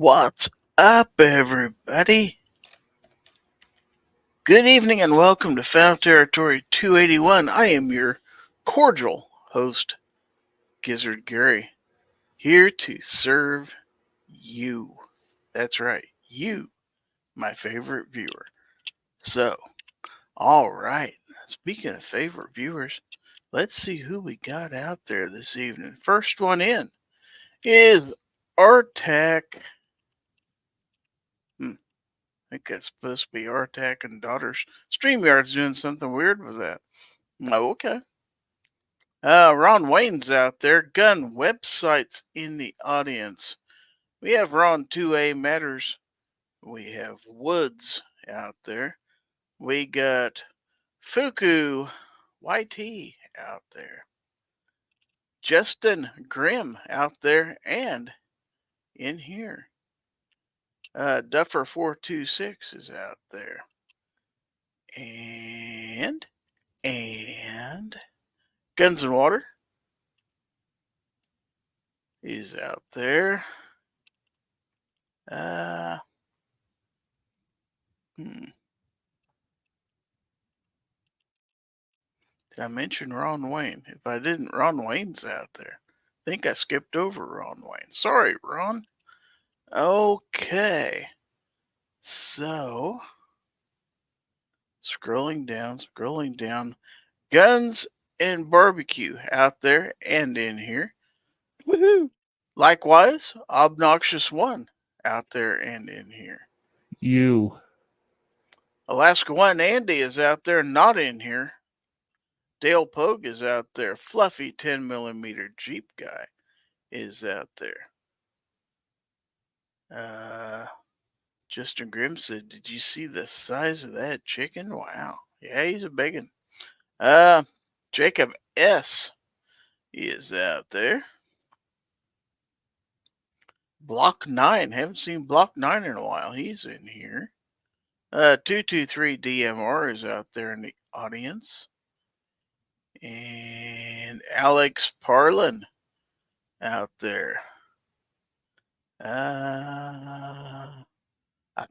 What's up, everybody? Good evening and welcome to Fowl Territory 281. I am your cordial host, Gizzard Gary, here to serve you. That's right, you, my favorite viewer. So, all right, speaking of favorite viewers, let's see who we got out there this evening. First one in is Artac. I think that's supposed to be Artac and Daughters. StreamYard's doing something weird with that. Oh, okay. Ron Wayne's out there. Gun websites in the audience. We have Ron 2A Matters. We have Woods out there. We got Fuku YT out there. Justin Grimm out there and in here. Duffer 426 is out there. And Guns and Water is out there. Did I mention Ron Wayne? If I didn't, Ron Wayne's out there. I think I skipped over Ron Wayne. Sorry, Ron. Okay. So, scrolling down. Guns and Barbecue out there and in here. Woohoo! Likewise, Obnoxious One out there and in here. You. Alaska One Andy is out there, not in here. Dale Pogue is out there. Fluffy 10mm Jeep guy is out there. Justin Grimm said, "Did you see the size of that chicken? Wow. Yeah, he's a big one." Jacob S is out there. Block 9. Haven't seen Block 9 in a while. He's in here. 223 DMR is out there in the audience. And Alex Parlin out there. I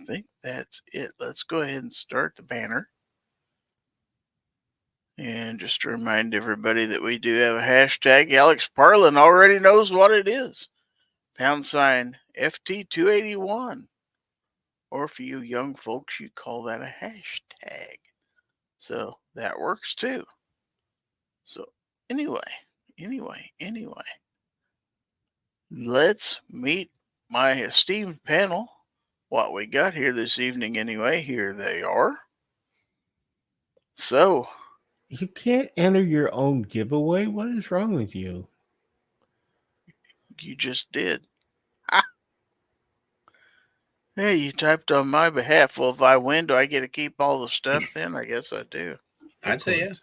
think that's it. Let's go ahead and start the banner. And just to remind everybody that we do have a hashtag. Alex Parlin already knows what it is. # FT281. Or for you young folks, you call that a hashtag. So that works too. So anyway. Let's meet my esteemed panel. What we got here this evening anyway. Here they are. So. You can't enter your own giveaway? What is wrong with you? You just did. Ha! Hey, you typed on my behalf. Well, if I win, do I get to keep all the stuff then? I guess I do. I'd say yes.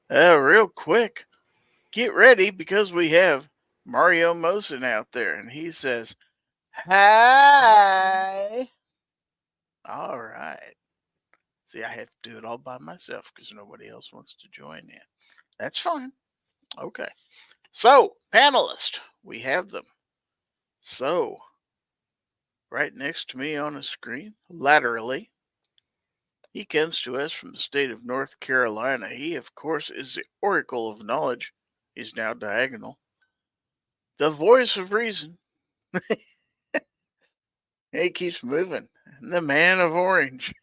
Real quick. Get ready because we have Mario Mosin out there. And he says, "Hi." All right. See, I have to do it all by myself because nobody else wants to join in. That's fine. Okay. So, panelists, we have them. So, right next to me on the screen, laterally, he comes to us from the state of North Carolina. He, of course, is the oracle of knowledge. He's now diagonal. The voice of reason. He keeps moving. The man of orange.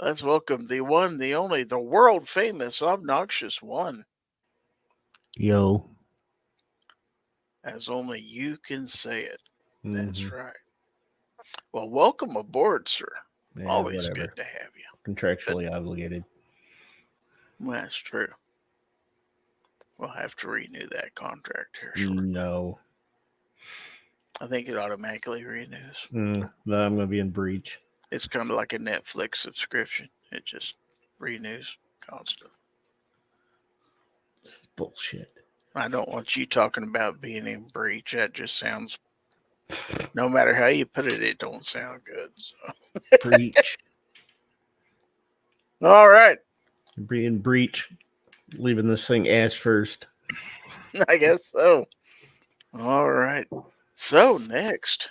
Let's welcome the one, the only, the world famous Obnoxious One. Yo. As only you can say it. Mm-hmm. That's right. Well, welcome aboard, sir. Yeah, Always whatever. good to have you. Contractually obligated. That's true. We'll have to renew that contract here shortly. No. I think it automatically renews. Then I'm going to be in breach. It's kind of like a Netflix subscription. It just renews constantly. This is bullshit. I don't want you talking about being in breach. That just sounds, no matter how you put it, it don't sound good. So. Breach. All right. Being breach. Leaving this thing ass first. I guess so. All right. So next,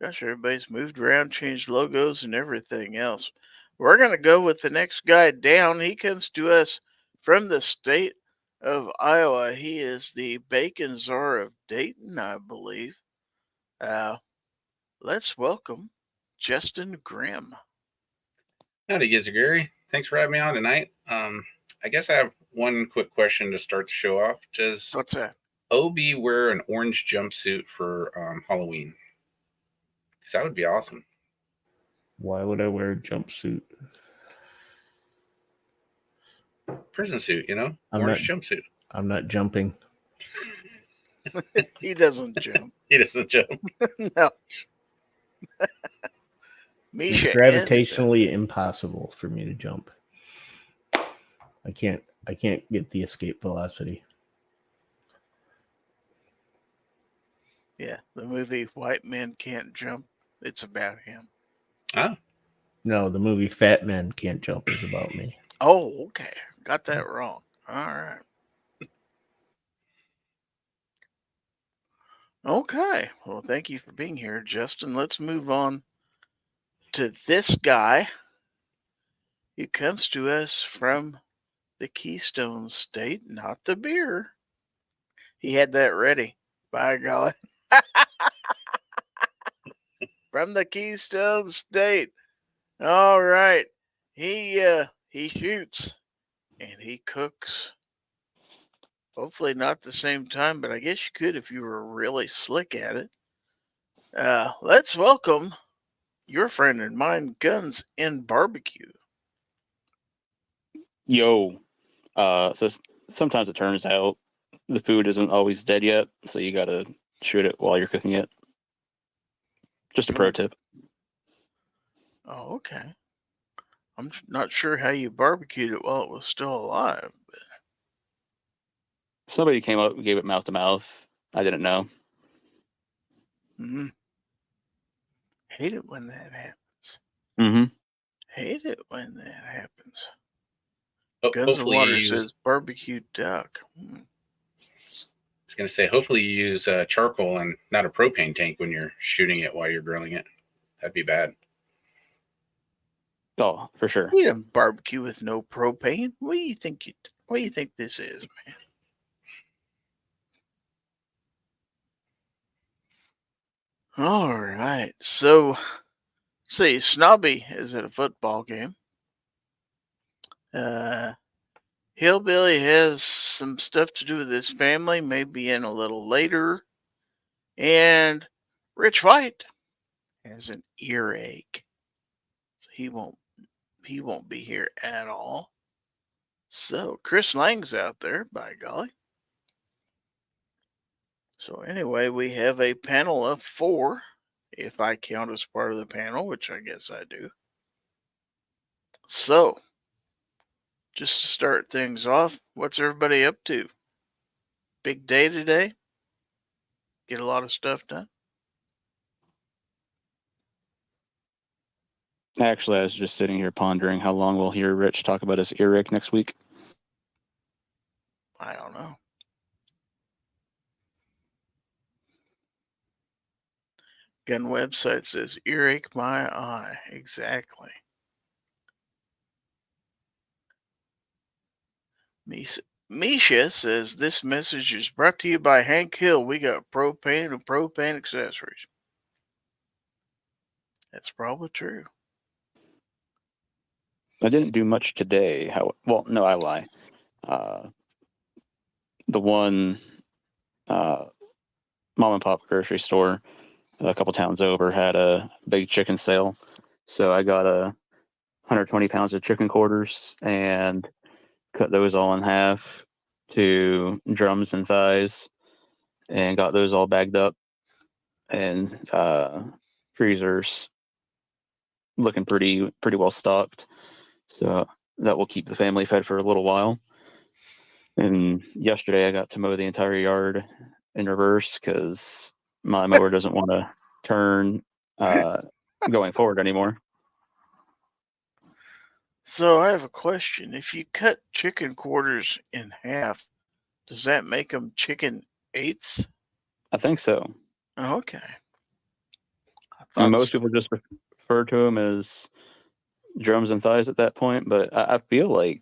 Gosh, everybody's moved around, changed logos and everything else. We're going to go with the next guy down. He comes to us from the state of Iowa. He is the bacon czar of Dayton, I believe. Let's welcome Justin Grimm. Howdy, Gizzard Gary. Thanks for having me on tonight. I guess I have one quick question to start the show off. Does What's that? OB wear an orange jumpsuit for Halloween? Because that would be awesome. Why would I wear a jumpsuit? Prison suit, orange jumpsuit. I'm not jumping. He doesn't jump. He doesn't jump. No. It's gravitationally impossible for me to jump. I can't get the escape velocity. Yeah, the movie White Men Can't Jump, it's about him. Ah. No, the movie Fat Men Can't Jump is about me. Oh, okay. Got that wrong. All right. Okay. Well, thank you for being here, Justin. Let's move on to this guy. He comes to us from the Keystone State, not the beer. He had that ready. By golly. From the Keystone State. All right. He shoots and he cooks. Hopefully not the same time, but I guess you could if you were really slick at it. Let's welcome your friend and mine, Guns in Barbecue. Yo. So sometimes it turns out the food isn't always dead yet, so you gotta shoot it while you're cooking it. Just a pro tip. Oh, okay. I'm not sure how you barbecued it while it was still alive. But... Somebody came up and gave it mouth to mouth. I didn't know. Hate it when that happens. Hate it when that happens. Guns of Water says barbecue duck. I was going to say, hopefully you use charcoal and not a propane tank when you're shooting it while you're grilling it. That'd be bad. Oh, for sure. You don't barbecue with no propane. What do you think this is, man? All right. So, see, Snobby is at a football game. Hillbilly has some stuff to do with his family, maybe in a little later. And Rich White has an earache. So he won't be here at all. So Chris Lang's out there, by golly. So anyway, we have a panel of 4, if I count as part of the panel, which I guess I do. So, just to start things off, what's everybody up to? Big day today? Get a lot of stuff done? Actually, I was just sitting here pondering how long we'll hear Rich talk about his earache next week. I don't know. Gun website says earache my eye. Exactly. Misha says this message is brought to you by Hank Hill. We got propane and propane accessories. That's probably true. I didn't do much today. Well, no, I lie. The one mom and pop grocery store a couple towns over had a big chicken sale. So I got 120 pounds of chicken quarters and cut those all in half to drums and thighs and got those all bagged up, and freezers looking pretty well stocked. So that will keep the family fed for a little while. And yesterday I got to mow the entire yard in reverse because my mower doesn't want to turn going forward anymore. So I have a question. If you cut chicken quarters in half, does that make them chicken eighths? I think so. Okay. I I mean, most people just refer to them as drums and thighs at that point, but I feel like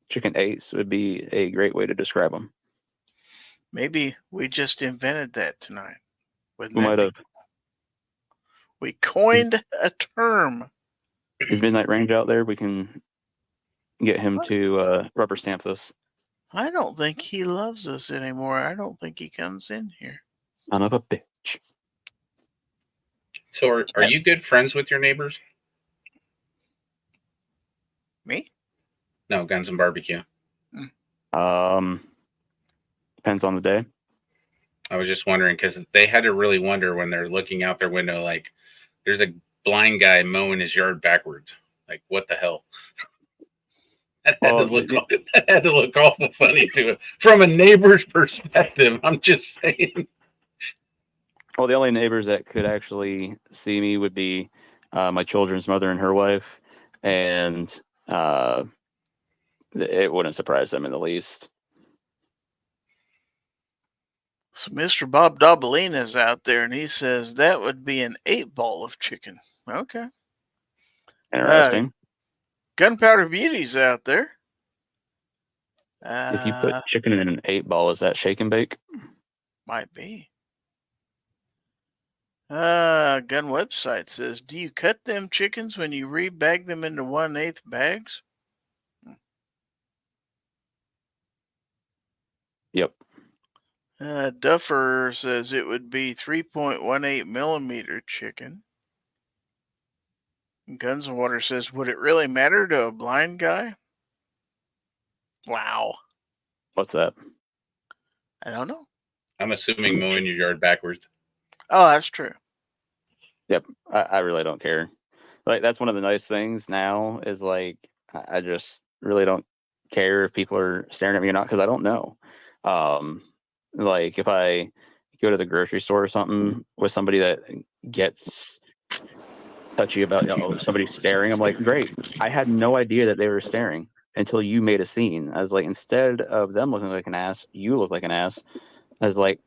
chicken eights would be a great way to describe them. Maybe we just invented that tonight. Wouldn't We that might be have. cool? We coined a term. Is Midnight Range out there? We can get him to rubber stamp this. I don't think he loves us anymore. I don't think he comes in here. Son of a bitch. So are you good friends with your neighbors? Me? No, Guns and Barbecue. Depends on the day. I was just wondering because they had to really wonder when they're looking out their window, like there's a blind guy mowing his yard backwards. Like, what the hell? That had to look awful funny to it from a neighbor's perspective. I'm just saying. Well, the only neighbors that could actually see me would be my children's mother and her wife, and it wouldn't surprise them in the least. So Mr. Bob Dobalina is out there, and he says that would be an 8-ball of chicken. Okay. Interesting. Gunpowder Beauty's out there. If you put chicken in an 8-ball, is that shake and bake? Might be. Gun Website says, do you cut them chickens when you rebag them into 1/8 bags? Yep. Duffer says it would be 3.18 millimeter chicken. Guns and Water says, would it really matter to a blind guy? Wow. What's that? I don't know. I'm assuming mowing your yard backwards. Oh, that's true. Yep. I really don't care. Like, that's one of the nice things now is like, I just really don't care if people are staring at me or not, because I don't know. Like if I go to the grocery store or something with somebody that gets touchy about somebody staring, I'm like, great. I had no idea that they were staring until you made a scene. I was like, instead of them looking like an ass, you look like an ass. I was like,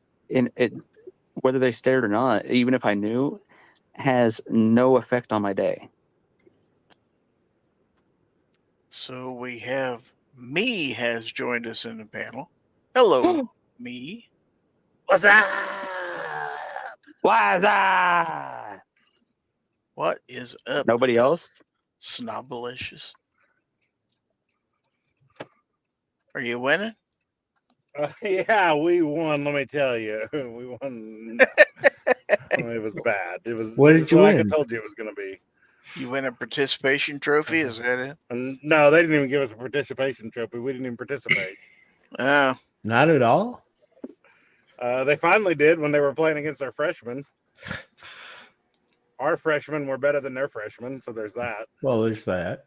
whether they stared or not, even if I knew, has no effect on my day. So we have Me has joined us in the panel. Hello, Me. What's up? What's up? What is up? Nobody else? Snobalicious. Are you winning? Yeah, we won. Let me tell you, we won. It was bad. It was. What did you like win? I told you it was going to be. You win a participation trophy? Is that it? And no, they didn't even give us a participation trophy. We didn't even participate. Oh, Not at all. They finally did when they were playing against our freshmen. Our freshmen were better than their freshmen, so there's that. Well, there's that.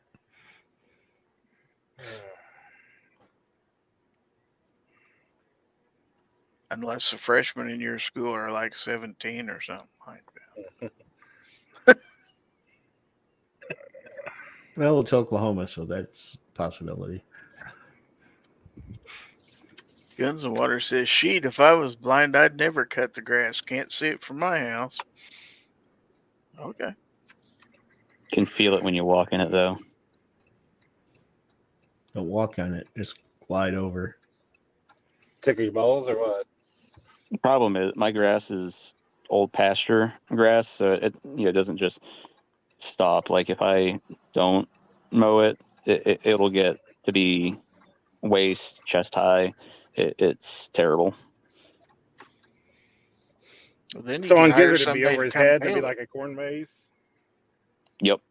unless the freshmen in your school are like 17 or something like that. Well, it's Oklahoma, so that's a possibility. Guns and Water says, sheet, if I was blind, I'd never cut the grass. Can't see it from my house. Okay. Can feel it when you walk in it, though. Don't walk on it. Just glide over. Tickle your balls or what? The problem is my grass is old pasture grass, so it doesn't just stop. Like if I don't mow it, it'll get to be waist, chest high. It's terrible. Well, then you So can on hire Gizzard, it'd be somebody over to his come head. It'd bail be it. like a corn maze. Yep.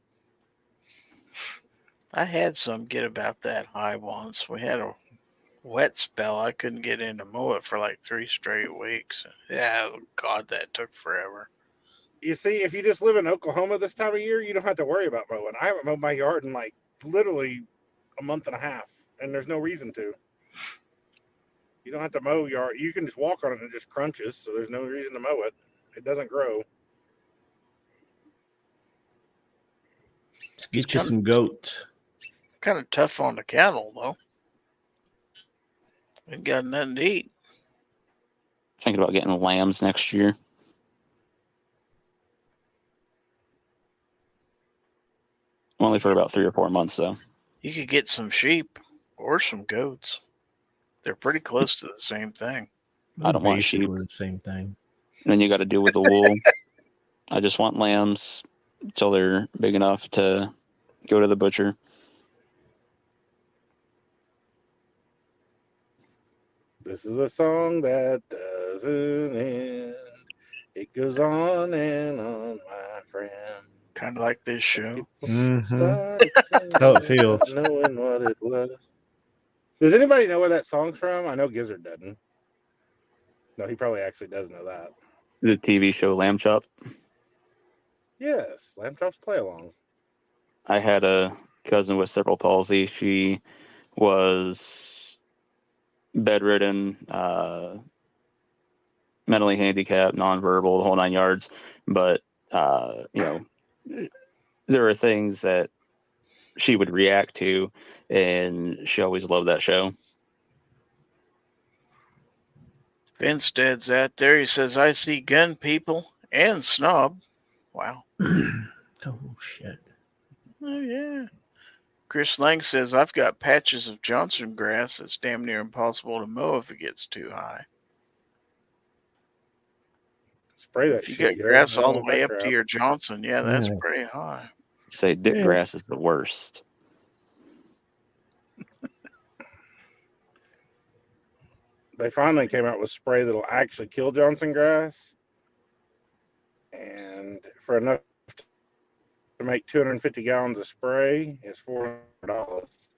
I had some get about that high once. We had a wet spell. I couldn't get in to mow it for like 3 straight weeks. Yeah, God, that took forever. You see, if you just live in Oklahoma this time of year, you don't have to worry about mowing. I haven't mowed my yard in like literally a month and a half, and there's no reason to. You don't have to mow yard. You can just walk on it and it just crunches, so there's no reason to mow it. It doesn't grow. Get you some goat. Kind of tough on the cattle, though. Ain't got nothing to eat. Thinking about getting lambs next year. Only for about 3 or 4 months, though. You could get some sheep or some goats. They're pretty close to the same thing. I don't want sheep. Basically the same thing. And then you got to deal with the wool. I just want lambs until they're big enough to go to the butcher. This is a song that doesn't end. It goes on and on, my friend. Kind of like this show. Started That's how it feels. not knowing what it was. Does anybody know where that song's from? I know Gizzard doesn't. No, he probably actually does know that. The TV show Lamb Chop. Yes, Lamb Chops Play Along. I had a cousin with cerebral palsy. She was bedridden, mentally handicapped, nonverbal, the whole 9 yards. But, there are things that she would react to, and she always loved that show. Finstead's out there. He says, I see gun people and snob. Wow. Oh, shit. Oh, yeah. Chris Lang says, I've got patches of Johnson grass that's damn near impossible to mow if it gets too high. Spray that If you shit, get grass Gary. all I the don't way want up that to crap. your Johnson, yeah, that's Yeah. pretty high. Say dick Yeah. grass is the worst. They finally came out with spray that'll actually kill Johnson grass. And for enough to make 250 gallons of spray is $400.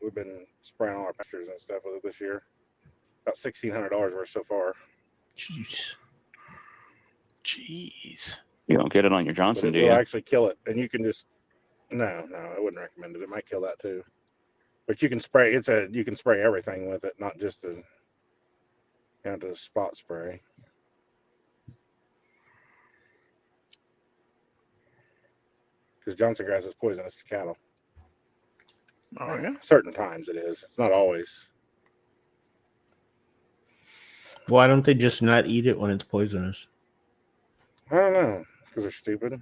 We've been spraying all our pastures and stuff with it this year. About $1,600 worth so far. Jeez. Jeez. You don't get it on your But Johnson, it do will you? actually kill it. And you can just no, I wouldn't recommend it. It might kill that too. But you can spray you can spray everything with it, not just the spot spray. Because Johnson grass is poisonous to cattle. Oh, yeah. Certain times it is. It's not always. Why don't they just not eat it when it's poisonous? I don't know. Because they're stupid.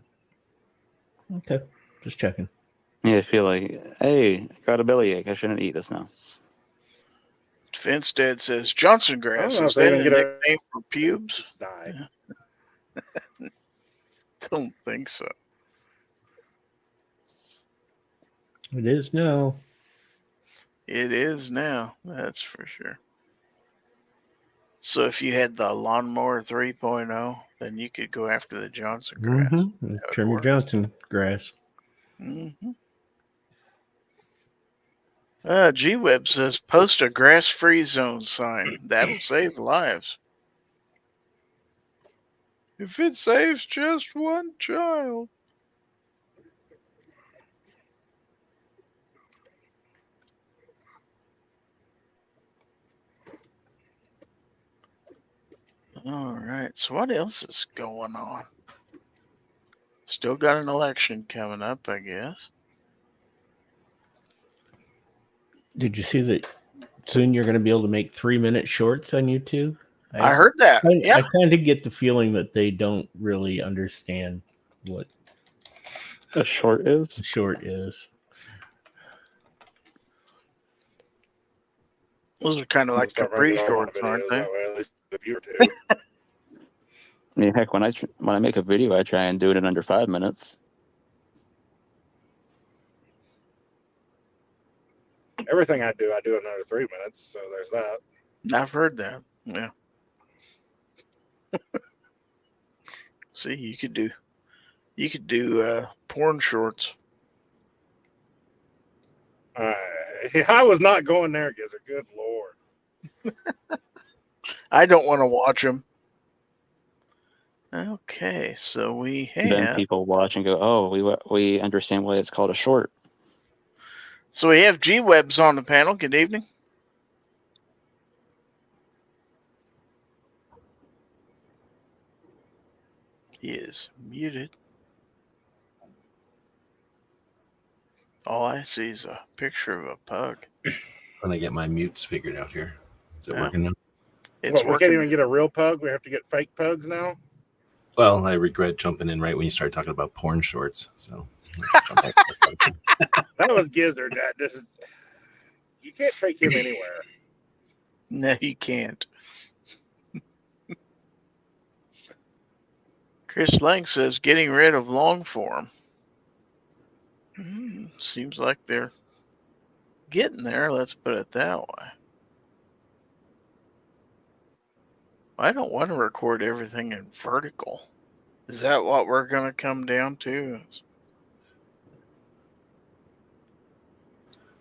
Okay. Just checking. Yeah, I feel like, hey, I got a bellyache. I shouldn't eat this now. Finstead says, Johnson grass, know is if they that a even get a- nickname for pubes? Die. Don't think so. It is now. It is now, that's for sure. So if you had the lawnmower 3.0, then you could go after the Johnson grass. Mm-hmm. Trim your works. Johnson grass. Mm-hmm. G-Web says, post a grass-free zone sign. That'll save lives. If it saves just one child. All right. So what else is going on? Still got an election coming up, I guess. Did you see that soon you're going to be able to make 3-minute shorts on YouTube? I heard that. Yeah. I kind of get the feeling that they don't really understand what A short is? the short is. Those are kind of like Start Capri making all my shorts, aren't videos they? that way, at least a view or two. I mean, heck, when I make a video, I try and do it in under 5 minutes. Everything I do in under 3 minutes. So there's that. I've heard that. Yeah. See, you could do porn shorts. I was not going there, Gizzard. Good Lord. I don't want to watch them. Okay, so we Then have people watch and go, "Oh, we understand why it's called a short." G-Webs on the panel. Good evening. He is muted. All I see is a picture of a pug. When I get my mutes figured out here. Is it Yeah. working now? It's What, we working. can't even get a real pug. We have to get fake pugs now. Well, I regret jumping in right when you started talking about porn shorts. So Jump back to the phone. That was Gizzard. You can't take him anywhere. No, you can't. Chris Lang says getting rid of long form. Seems like they're getting there. Let's put it that way. I don't want to record everything in vertical. Is that what we're going to come down to?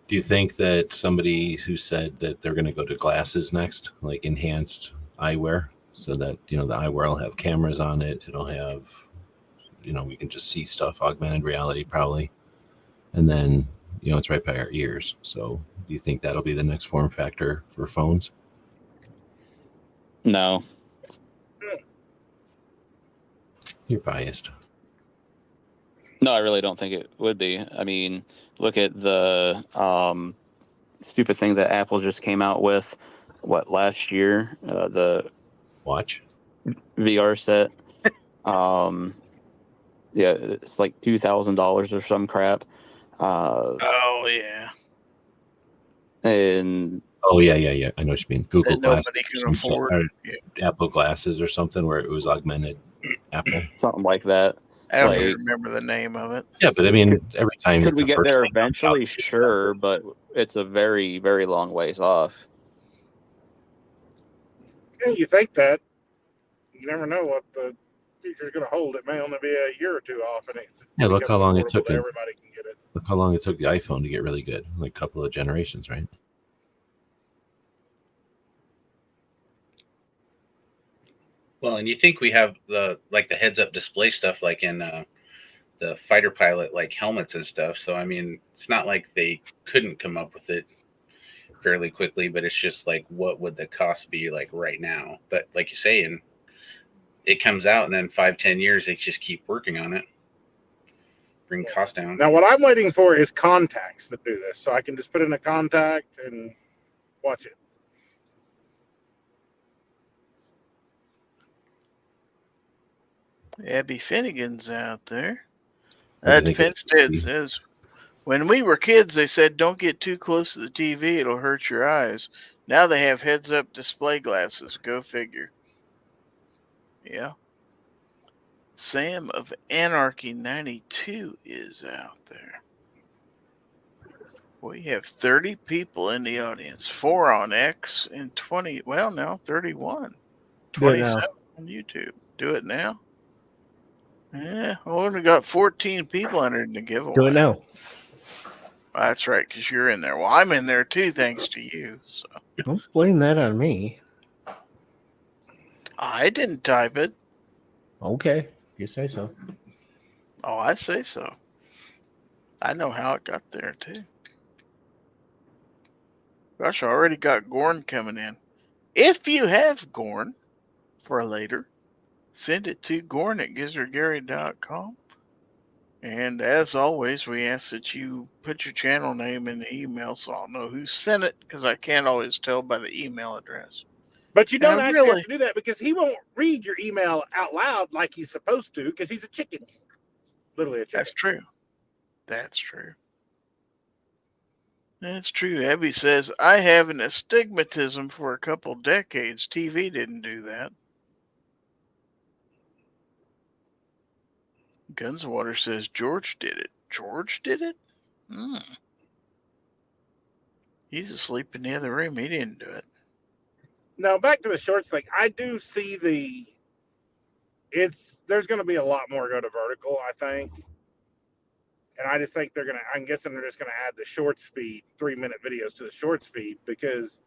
Do you think that somebody who said that they're going to go to glasses next, like enhanced eyewear, so that, the eyewear will have cameras on it, it'll have, we can just see stuff, augmented reality probably, and then, it's right by our ears. So do you think that'll be the next form factor for phones? No. You're biased. No, I really don't think it would be. I mean, look at the stupid thing that Apple just came out with, last year? The Watch. VR set. Yeah, it's like $2,000 or some crap. Oh, yeah. And Oh, yeah. I know what you mean. Google That Glasses. nobody can or some afford. sort, Yeah. Apple Glasses or something where it was augmented Apple. something like that. I don't Like- even remember the name of it. Yeah, but I mean, every time Could we the get first there thing comes out, eventually? it's Sure, expensive. but it's a very, very long ways off. Yeah, you think that. You never know what the future's going to hold. It may only be a year or two off, and it's Yeah, look how long it affordable took that it. everybody can get it. Look how long it took the iPhone to get really good. Like a couple of generations, right? Well, and you think we have the heads-up display stuff like in the fighter pilot helmets and stuff. So I mean, it's not like they couldn't come up with it fairly quickly, but it's just what would the cost be right now? But like you say, and it comes out, and then 5-10 years they just keep working on it, bring costs down. Now, what I'm waiting for is contacts that do this, so I can just put in a contact and watch it. Abby Finnegan's out there. What do you think Defense it would Dad be? says, when we were kids, they said, don't get too close to the TV. It'll hurt your eyes. Now they have heads-up display glasses. Go figure. Yeah. Sam of Anarchy 92 is out there. We have 30 people in the audience. 4 on X and 20. Well, now 31. Do it now. 27 on YouTube. Do it now. Yeah, I only got 14 people entered in the giveaway. Do it now. That's right, because you're in there. Well, I'm in there too, thanks to you. So Don't blame that on me. I didn't type it. Okay, you say so. Oh, I say so. I know how it got there too. Gosh, I already got Gorn coming in. If you have Gorn for later, send it to gorn@gizzardgary.com. And as always, we ask that you put your channel name in the email so I'll know who sent it, because I can't always tell by the email address. But you don't Now, actually really- have to do that because he won't read your email out loud like he's supposed to because he's a chicken. Literally a chicken. That's true. That's true. That's true. Abby says, I have an astigmatism for a couple decades. TV didn't do that. Gunswater says, George did it. George did it? He's asleep in the other room. He didn't do it. Now, back to the shorts thing. I do see there's going to be a lot more go to vertical, I think. And I just think I'm guessing they're just going to add the shorts feed, 3-minute videos to the shorts feed because,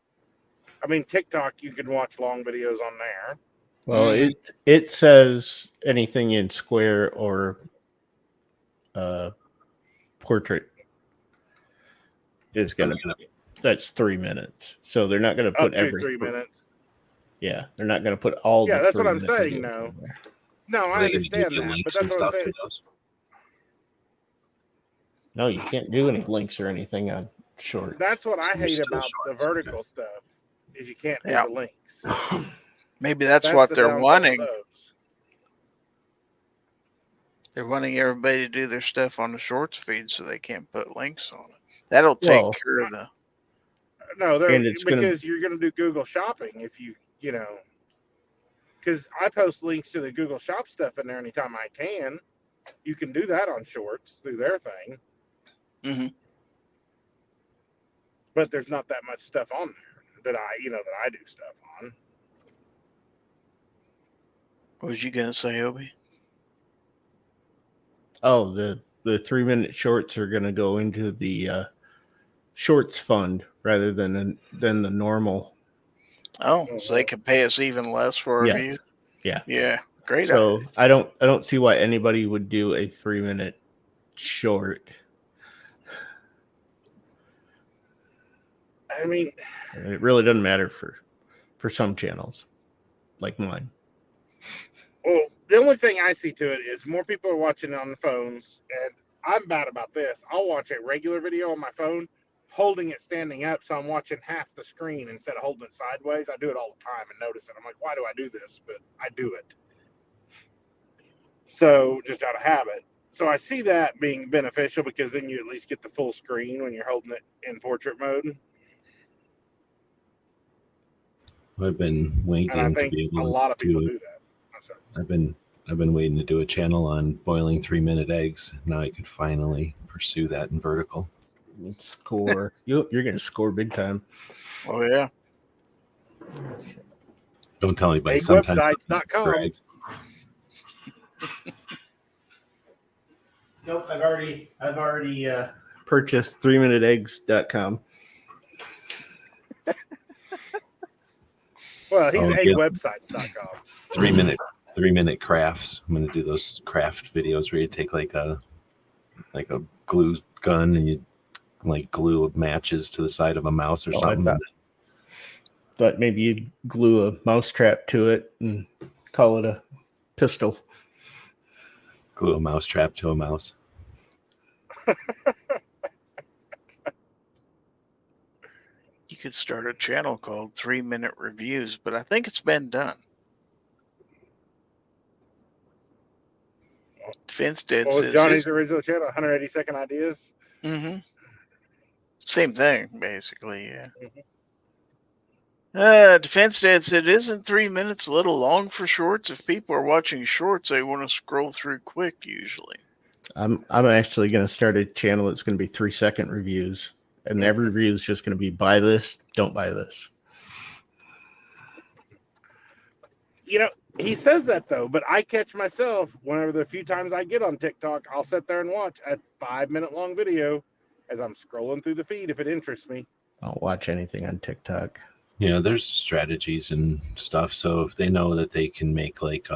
I mean, TikTok, you can watch long videos on there. Well, it says anything in square or portrait is gonna. That's 3 minutes, so they're not gonna Up put to every 3 minutes. Yeah, they're not gonna put all. Yeah, the that's what I'm 3-minute saying, videos no. in there. No, Are I they gonna give understand you that, but links and that's what I'm stuff to saying. those? No, you can't do any links or anything on shorts. That's what I You're hate still about the shorts, vertical okay. stuff is you can't do Yeah. the links. Maybe that's what the they're downfall of wanting. those. They're wanting everybody to do their stuff on the shorts feed so they can't put links on it. That'll take Well, care of the. No, they're And it's gonna- because you're going to do Google Shopping if you know. Because I post links to the Google Shop stuff in there anytime I can. You can do that on Shorts through their thing, Mm-hmm. but there's not that much stuff on there that I do stuff on. What was you gonna say, Obi? Oh, the 3-minute shorts are going to go into the shorts fund rather than the normal. Oh, so they could pay us even less for our views. Yeah. Yeah. Great. So idea. I don't see why anybody would do a 3-minute short. I mean, It really doesn't matter for some channels like mine. well, the only thing I see to it is more people are watching it on the phones, and I'm bad about this. I'll watch a regular video on my phone, holding it standing up, so I'm watching half the screen instead of holding it sideways. I do it all the time and notice it. I'm like, why do I do this? But I do it. So just out of habit. So I see that being beneficial because then you at least get the full screen when you're holding it in portrait mode. I've been waiting And I to think be a able lot of to people do do it. that. I'm sorry. I've been waiting to do a channel on boiling 3-minute eggs. Now I could finally pursue that in vertical. Score. You're going to score big time. Oh yeah. Don't tell anybody. Sometimes Eggwebsites.com. eggs. Nope, I've already purchased 3minuteeggs.com. Well, he's Oh, yeah. eggwebsites.com. 3-minute crafts. I'm gonna do those craft videos where you take like a glue gun and you like glue matches to the side of a mouse or Oh, I something. bet. But maybe you'd glue a mousetrap to it and call it a pistol. Glue a mouse trap to a mouse. You could start a channel called 3-Minute Reviews, but I think it's been done. Defense Dead What was says Johnny's original channel? 180-second ideas. Mm-hmm. Same thing, basically, yeah. Defense Dad said, isn't 3 minutes a little long for shorts? If people are watching shorts, they want to scroll through quick usually. I'm actually going to start a channel that's going to be 3-second reviews. And every review is just going to be buy this, don't buy this. You know, he says that though, but I catch myself whenever the few times I get on TikTok, I'll sit there and watch a 5-minute long video as I'm scrolling through the feed if it interests me. I don't watch anything on TikTok. Yeah, there's strategies and stuff. So if they know that they can make like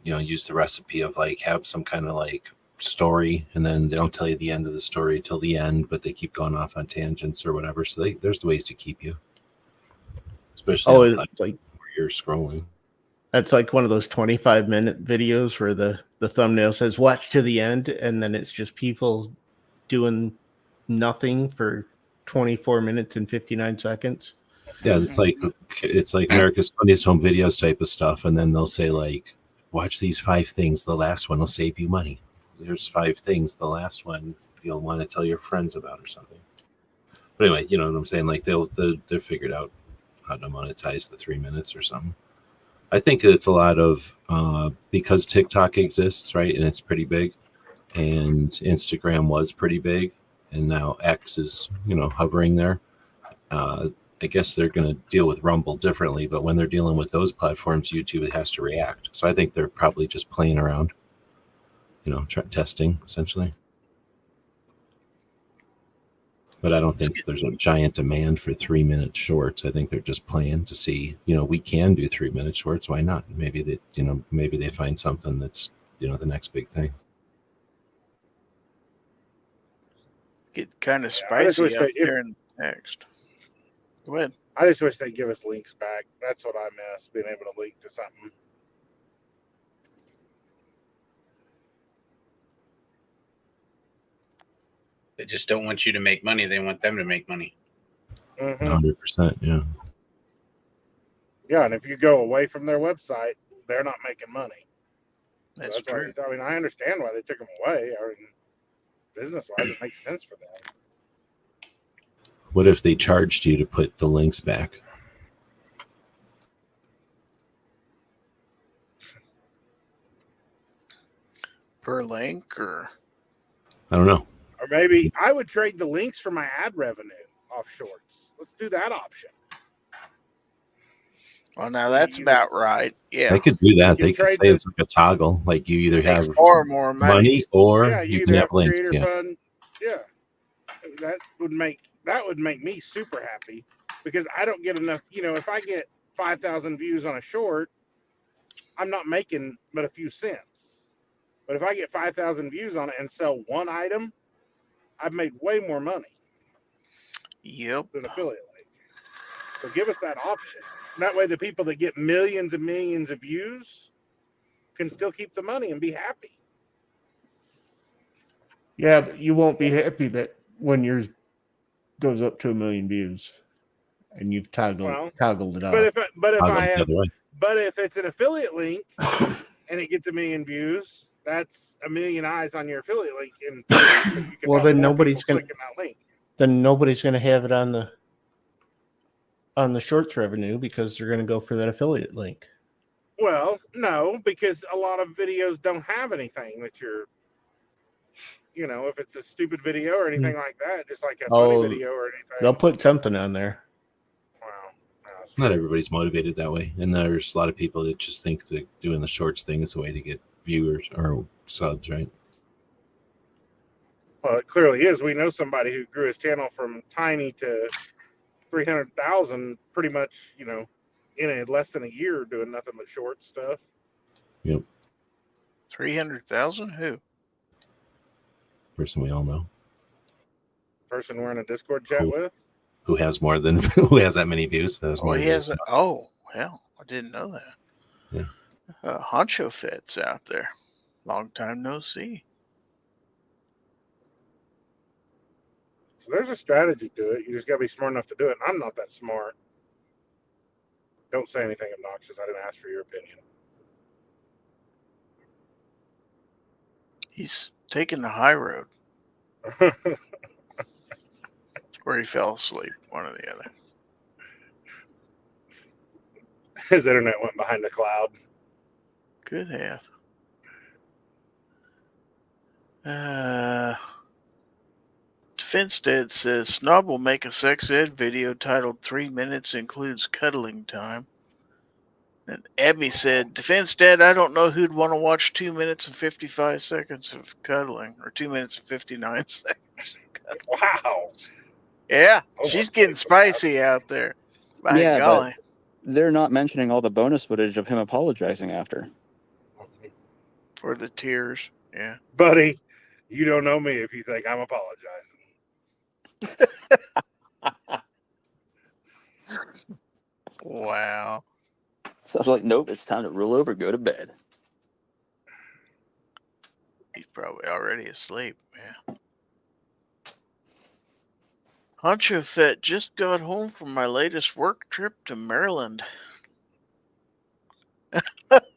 use the recipe of like have some kind of like story, and then they don't tell you the end of the story till the end, but they keep going off on tangents or whatever. So there's ways to keep you, especially It's like where you're scrolling. that's like one of those 25-minute videos where the thumbnail says watch to the end, and then it's just people doing nothing for 24 minutes and 59 seconds. Yeah, it's like America's Funniest Home Videos type of stuff, and then they'll say like, watch these 5 things. The last one will save you money. There's 5 things. The last one you'll want to tell your friends about or something. But anyway, you know what I'm saying? Like they're figured out how to monetize the 3 minutes or something. I think it's a lot of because TikTok exists, right? And it's pretty big, and Instagram was pretty big, and now X is, hovering there. I guess they're going to deal with Rumble differently, but when they're dealing with those platforms, YouTube has to react. So I think they're probably just playing around, testing essentially. But I don't think there's a giant demand for 3-minute shorts. I think they're just playing to see, we can do 3-minute shorts. Why not? Maybe they find something that's, the next big thing. Get kind of I just spicy wish out they- there in the text. Go ahead. I just wish they'd give us links back. That's what I miss, being able to link to something. They just don't want you to make money. They want them to make money. 100%. Yeah. Yeah, and if you go away from their website, they're not making money. That's That's why. true. I mean, I understand why they took them away. I mean, business-wise, it makes sense for them. What if they charged you to put the links back? Per link or I don't know. Or maybe I would trade the links for my ad revenue off shorts. Let's do that option. well, now that's about right. Yeah, They could do that. You They can could say trade it's like a toggle. Like you either makes have far more money. money or Yeah, you you can either have have links. creator Yeah. fund. Yeah, that would make me super happy because I don't get enough. You know, if I get 5,000 views on a short, I'm not making but a few cents. But if I get 5,000 views on it and sell one item, I've made way more money Yep. than affiliate link. So give us that option. That way, the people that get millions and millions of views can still keep the money and be happy. Yeah, but you won't be happy that when yours goes up to 1 million views and you've toggled it off. But if Toggle I the have, other way. but if it's an affiliate link and it gets 1 million views, that's 1 million eyes on your affiliate link. In theory, so you can Well, have then more nobody's people gonna- clicking that link. Then nobody's going to have it on the shorts revenue because they're going to go for that affiliate link. Well, no, because a lot of videos don't have anything that you're, you know, if it's a stupid video or anything like that, just like a funny video or anything. They'll put something on there. Wow. No, it's Not true. everybody's motivated that way, and there's a lot of people that just think that doing the shorts thing is a way to get viewers or subs, right? Well, it clearly is. We know somebody who grew his channel from tiny to 300,000 pretty much, you know, in less than a year doing nothing but short stuff. 300,000? Who? Person we all know Person we're in a Discord chat Cool. with. who has more than who has that many views. Has Oh, more he views. has. Oh, well, I didn't know that. Yeah. Honcho Fed's out there. Long time no see. So there's a strategy to it. You just got to be smart enough to do it. And I'm not that smart. Don't say anything obnoxious. I didn't ask for your opinion. He's taking the high road, or he fell asleep. One or the other. His internet went behind the cloud. Could have. Finstead says Snob will make a sex ed video titled 3 minutes includes cuddling time. And Abby said, Finstead, I don't know who'd want to watch 2 minutes and 55 seconds of cuddling, or 2 minutes and 59 seconds of cuddling. Wow. Yeah, Oh, she's my getting goodness. spicy out there. By Yeah, but- golly. They're not mentioning all the bonus footage of him apologizing after. For the tears. Yeah. Buddy, you don't know me if you think I'm apologizing. Wow. So I was like, nope, it's time to roll over, go to bed. He's probably already asleep. Yeah. Honcho Fett just got home from my latest work trip to Maryland.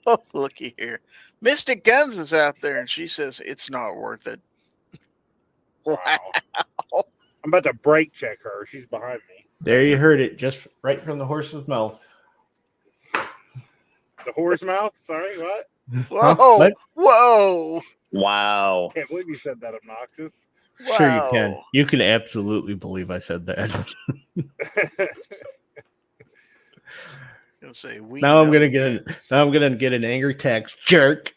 Oh, looky here. Mystic Guns is out there, and she says it's not worth it. Wow. I'm about to brake check her. She's behind me. There you heard it, just right from the horse's mouth. The horse mouth? Sorry, what? Whoa! What? Whoa! Wow. Can't believe you said that obnoxious. Sure you can. Wow. You can absolutely believe I said that. Gonna say we now I'm know gonna you. get an angry text, jerk.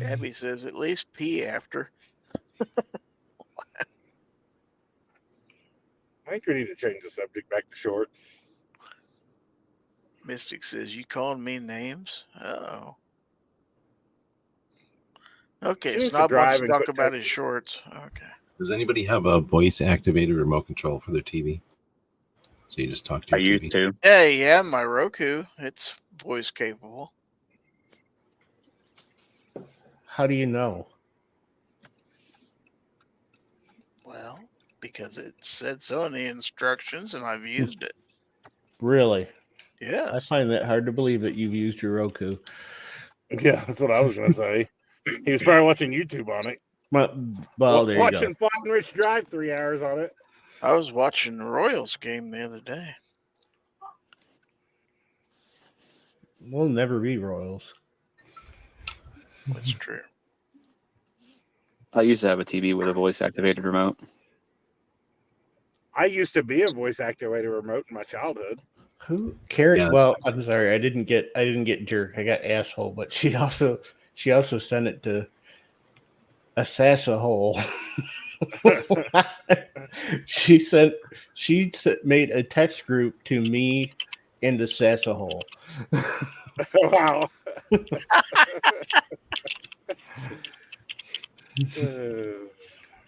Abby says at least pee after. I think we need to change the subject back to shorts. Mystic says you calling me names. Oh. Okay, He needs to Snob wants drive to and talk quit about his texting. shorts. Okay. Does anybody have a voice activated remote control for their TV? So you just talk to I your used TV. to. Hey, yeah, my Roku. It's voice capable. How do you know? Well, because it said so in the instructions and I've used it. Really? I Yes. find that hard to believe that you've used your Roku. Yeah, that's what I was gonna say. He was probably watching YouTube on it. Well, there you go. Watching Flying Rich Drive 3 hours on it. I was watching the Royals game the other day. We'll never be Royals. That's true. I used to have a TV with a voice activated remote. I used to be a voice activated remote in my childhood. Who Carrie? Yeah, well, I'm sorry, I didn't get jerk. I got asshole, but she also sent it to Assasahole. she made a text group to me and Assasahole. Wow.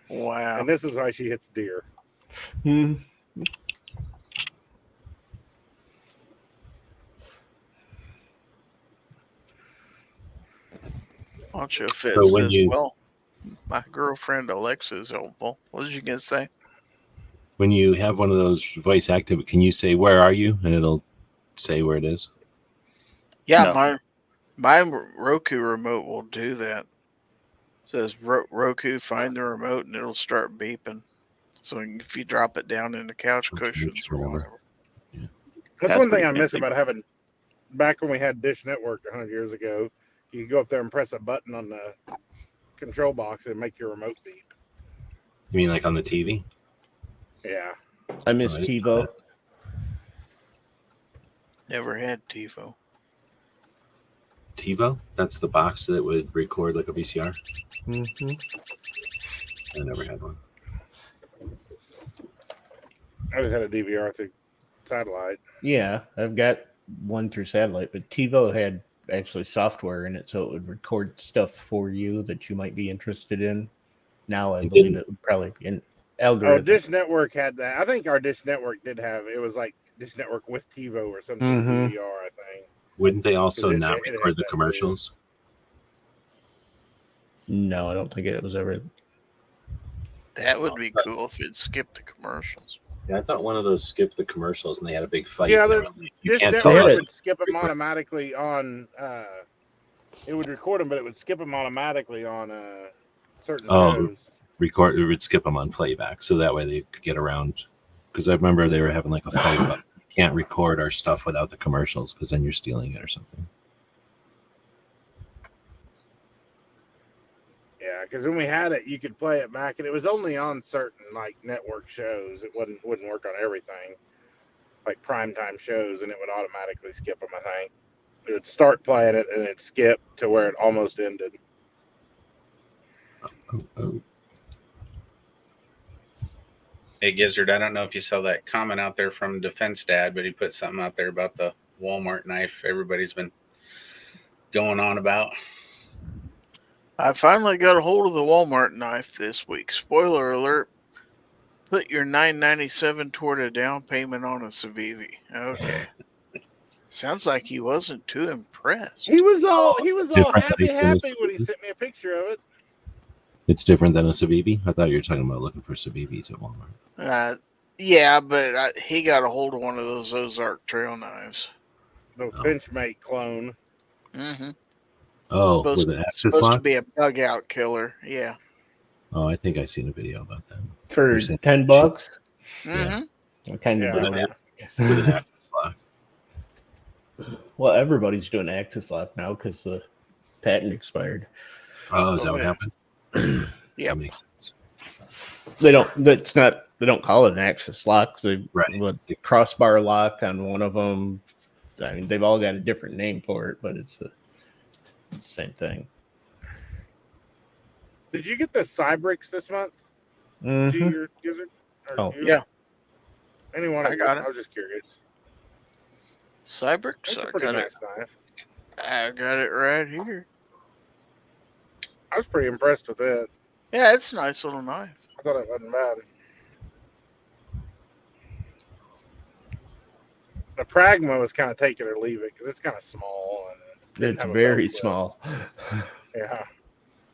Wow. And this is why she hits deer. Hmm. Why don't you if it So when says, you- well, my girlfriend Alexa is helpful. What was you gonna say? When you have one of those voice active, can you say "Where are you?" and it'll say where it is? Yeah, No. my Roku remote will do that. It says Roku, find the remote, and it'll start beeping. So if you drop it down in the couch Okay, cushions or whatever. whatever. That's That's one thing pretty I miss fancy. about having back when we had Dish Network 100 years ago. You could go up there and press a button on the control box and make your remote beep. You mean like on the TV? Yeah. I miss Right. TiVo. Never had TiVo. TiVo? That's the box that would record like a VCR. Mm-hmm. I never had one. I just had a DVR through satellite. Yeah, I've got one through satellite, but TiVo had actually software in it, so it would record stuff for you that you might be interested in. Now I It believe didn't. it would probably be an Oh, algorithm. Dish Network had that. I think our Dish Network did have it. Was like Dish Network with TiVo or something. Mhm. DVR, I think. Wouldn't they also It- not it had record the that too. commercials? No, I don't think it was ever. That would be cool if it skipped the commercials. Yeah, I thought one of those skipped the commercials and they had a big fight. Yeah, and they the- were like, you Dish can't tell Network us. would skip them record- automatically on. It would record them, but it would skip them automatically on certain Oh. shows. Record. It would skip them on playback, so that way they could get around. Because I remember they were having like a fight about you can't record our stuff without the commercials because then you're stealing it or something. Yeah, because when we had it, you could play it back, and it was only on certain like network shows. It wouldn't work on everything, like primetime shows, and it would automatically skip them. I think it would start playing it, and it'd skip to where it almost ended. Oh. Hey, Gizzard, I don't know if you saw that comment out there from Defense Dad, but he put something out there about the Walmart knife everybody's been going on about. I finally got a hold of the Walmart knife this week. Spoiler alert. Put your $9.97 toward a down payment on a Civivi. Okay. Sounds like he wasn't too impressed. He was all Different happy than he when he sent me a picture of it. It's different than a Civivi. I thought you were talking about looking for Civivis at Walmart. Yeah, but he got a hold of one of those Ozark trail knives. The Oh. Benchmate clone. Mm-hmm. Oh, Supposed, with an axis supposed to lock? be a bug out killer. Yeah. Oh, I think I seen a video about that. For You're saying- $10. Mm-hmm. I kind of Yeah. did. With an axis lock. Well, everybody's doing axis lock now because the patent expired. Oh, is that what yeah. happened? Yep. That makes sense. They don't call it an axis lock. They Right. with the crossbar lock on one of them. I mean, they've all got a different name for it, but it's the same thing. Did you get the Cybrix this month? Mhm. Did you, Gizzard? Or Oh. you? Yeah. Anyone? I got it. I was just curious. Cybrix. It's a I pretty got nice knife. I got it right here. I was pretty impressed with it. Yeah, it's a nice little knife. I thought it wasn't bad. The Pragma was kind of take it or leave it because it's kind of small and didn't It's have a very belt clip. small. Yeah,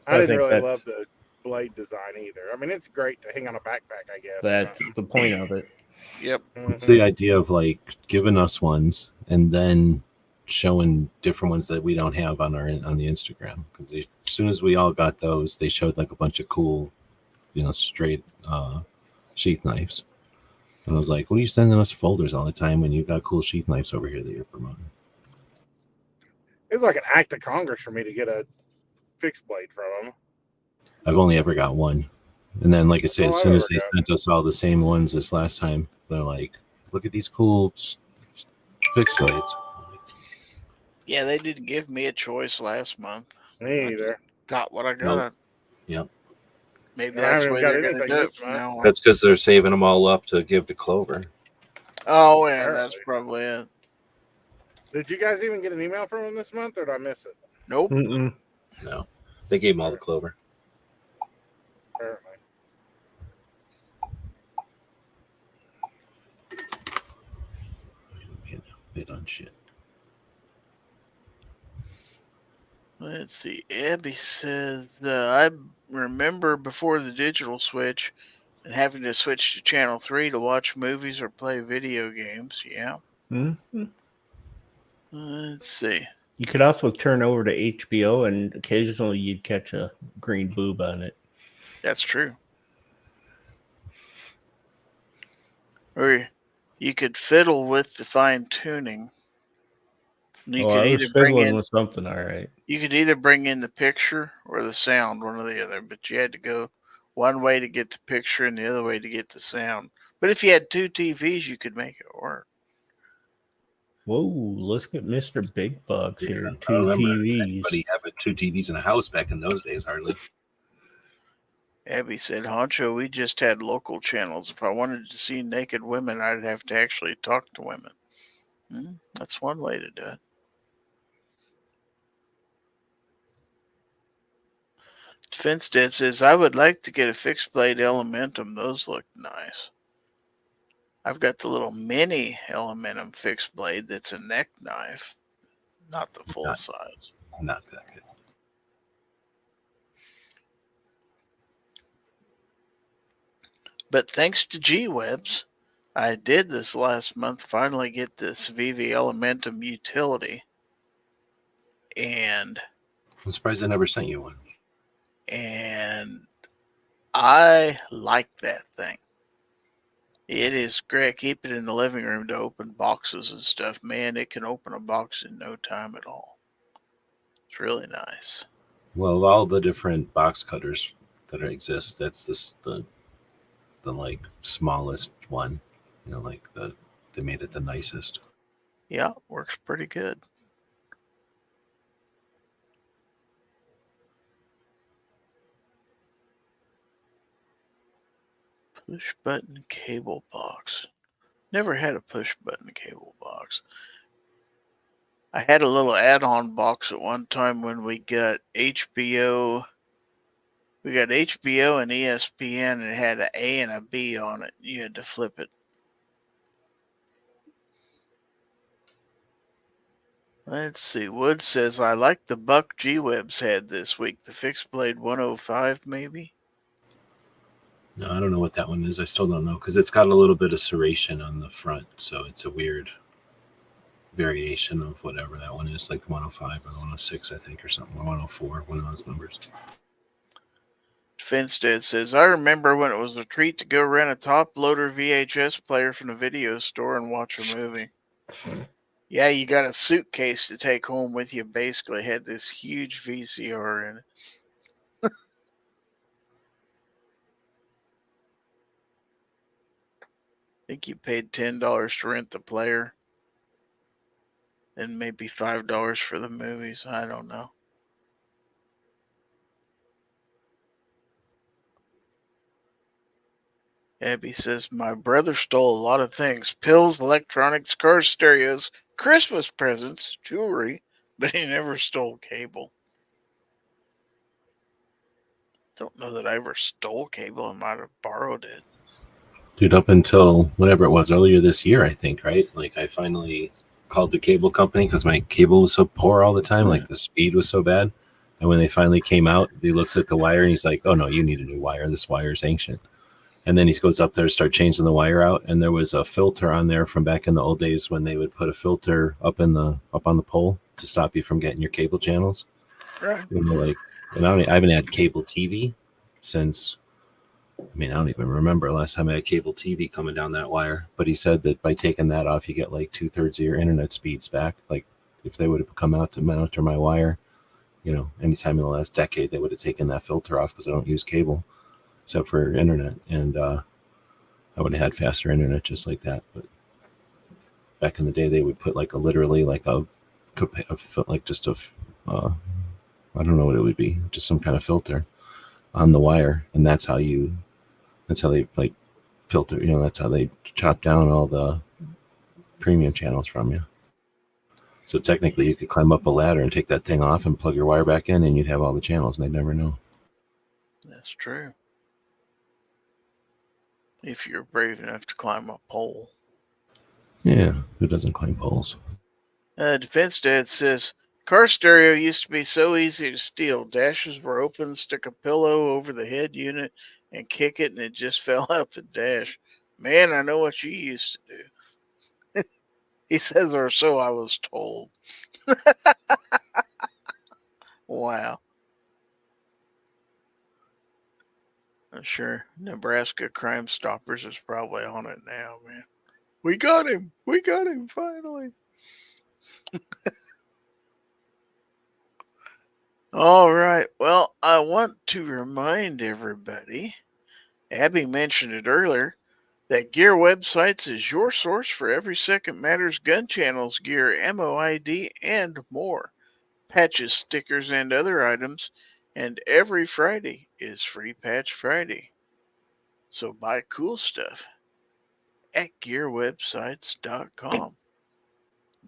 I I didn't think really that's- love the blade design either. I mean, it's great to hang on a backpack, I guess. That's the point of it. Yep. Mhm. It's the idea of like giving us ones and then showing different ones that we don't have on the Instagram, because as soon as we all got those, they showed like a bunch of cool, straight sheath knives. And I was like, what are you sending us folders all the time when you've got cool sheath knives over here that you're promoting? It's like an act of Congress for me to get a fixed blade from them. I've only ever got one. And then, like I said, That's as all soon I've as they ever got. sent us all the same ones this last time, they're like, look at these cool fixed blades. Yeah, they didn't give me a choice last month. Me either. Got what I got. Yep. Maybe And I that's haven't why got they're going to anything do it this from month. now on. That's because they're saving them all up to give to Clover. Oh, yeah, Apparently. that's probably it. Did you guys even get an email from them this month, or did I miss it? Nope. Mm-mm. No. They gave them all to Clover. Apparently. Bit on shit. Let's see. Abby says, I remember before the digital switch and having to switch to channel 3 to watch movies or play video games. Yeah. Mm-hmm. Let's see. You could also turn over to HBO, and occasionally you'd catch a green boob on it. That's true. Or you could fiddle with the fine tuning. You I could was either bring fiddling in with something, all right. you could either bring in the picture or the sound, one or the other, but you had to go one way to get the picture and the other way to get the sound. But if you had two TVs, you could make it work. Whoa, let's get Mr. Big Bucks here. I Two remember TVs. anybody having two TVs in a house back in those days, hardly. Abby said, Honcho, we just had local channels. If I wanted to see naked women, I'd have to actually talk to women. That's one way to do it. Finstead says, I would like to get a fixed blade Elementum. Those look nice. I've got the little mini Elementum fixed blade that's a neck knife, not the full size. Not that good. But thanks to G-Webs, I did this last month finally get this VV Elementum utility. And I'm surprised I never sent you one. And I like that thing. It is great. Keep it in the living room to open boxes and stuff. Man, it can open a box in no time at all. It's really nice. Well, of all the different box cutters that exist, that's the like smallest one. Like they made it the nicest. Yeah, works pretty good. Push button cable box. Never had a push button cable box. I had a little add-on box at one time when we got HBO. We got HBO and ESPN, and it had an A and a B on it. You had to flip it. Let's see. Wood says, I like the buck G-Webs had this week. The fixed blade 105, maybe? No, I don't know what that one is. I still don't know because it's got a little bit of serration on the front, so it's a weird variation of whatever that one is, like 105 or 106, I think, or something, or 104, one of those numbers. Finstead says, I remember when it was a treat to go rent a top loader VHS player from the video store and watch a movie. Yeah, you got a suitcase to take home with you. Basically, had this huge VCR in it. I think you paid $10 to rent the player and maybe $5 for the movies. I don't know. Abby says, my brother stole a lot of things. Pills, electronics, car stereos, Christmas presents, jewelry, but he never stole cable. Don't know that I ever stole cable. I might have borrowed it. Dude, up until whatever it was earlier this year, I think, right? Like I finally called the cable company because my cable was so poor all the time. Like the speed was so bad. And when they finally came out, he looks at the wire and he's like, oh no, you need a new wire. This wire is ancient. And then he goes up there to start changing the wire out, and there was a filter on there from back in the old days when they would put a filter up on the pole to stop you from getting your cable channels. Right. You know, like, and I haven't had cable TV since. I mean, I don't even remember last time I had cable TV coming down that wire. But he said that by taking that off, you get like 2/3 of your internet speeds back. Like if they would have come out to monitor my wire, you know, anytime in the last decade, they would have taken that filter off because I don't use cable except for internet, and I would have had faster internet just like that. But back in the day, they would put like literally like like just a I don't know what it would be, just some kind of filter on the wire, and that's how they like filter. You know, that's how they chop down all the premium channels from you. So technically, you could climb up a ladder and take that thing off and plug your wire back in, and you'd have all the channels, and they'd never know. That's true. If you're brave enough to climb a pole. Yeah, who doesn't climb poles? Defense Dad says, car stereo used to be so easy to steal. Dashes were open, stick a pillow over the head unit and kick it, and it just fell out the dash. Man, I know what you used to do. He says, or so I was told. Wow. I'm sure Nebraska Crime Stoppers is probably on it now, man. We got him. We got him finally. All right. Well, I want to remind everybody, Abby mentioned it earlier, that Gear Websites is your source for every Second Matters gun channels, gear, ammo ID, and more. Patches, stickers, and other items. And every Friday is Free Patch Friday. So buy cool stuff at gearwebsites.com.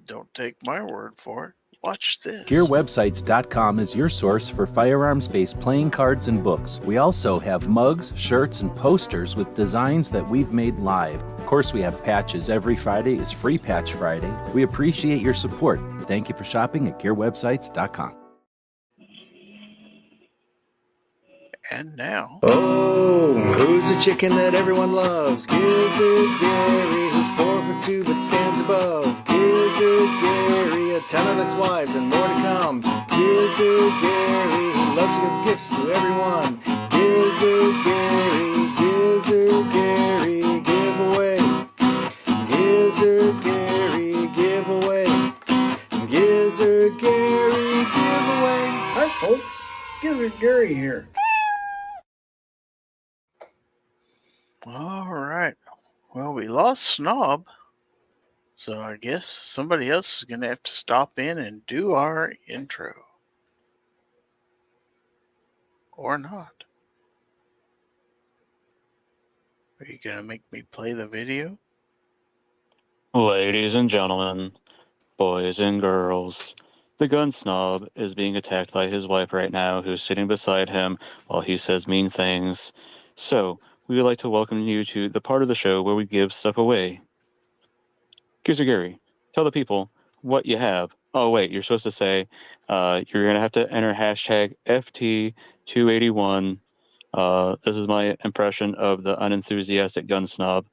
Don't take my word for it. Watch this. GearWebsites.com is your source for firearms-based playing cards and books. We also have mugs, shirts, and posters with designs that we've made live. Of course, we have patches. Every Friday is Free Patch Friday. We appreciate your support. Thank you for shopping at GearWebsites.com. And now, Oh, who's the chicken that everyone loves? Gizzard Gary, who's 4'2" but stands above. Gizzard Gary, a ton of ex-wives and more to come. Gizzard Gary, who loves to give gifts to everyone. Gizzard Gary, giveaway. Gizzard Gary, giveaway. Gizzard Gary, giveaway. Hi, folks. Gizzard Gary here. all right. Well, we lost Snob, so I guess somebody else is going to have to stop in and do our intro. Or not. Are you going to make me play the video? Ladies and gentlemen, boys and girls, the gun snob is being attacked by his wife right now, who's sitting beside him while he says mean things. So, we would like to welcome you to the part of the show where we give stuff away. Gizzard Gary, tell the people what you have. Oh, wait, you're supposed to say you're going to have to enter hashtag FT281. This is my impression of the unenthusiastic gun snob.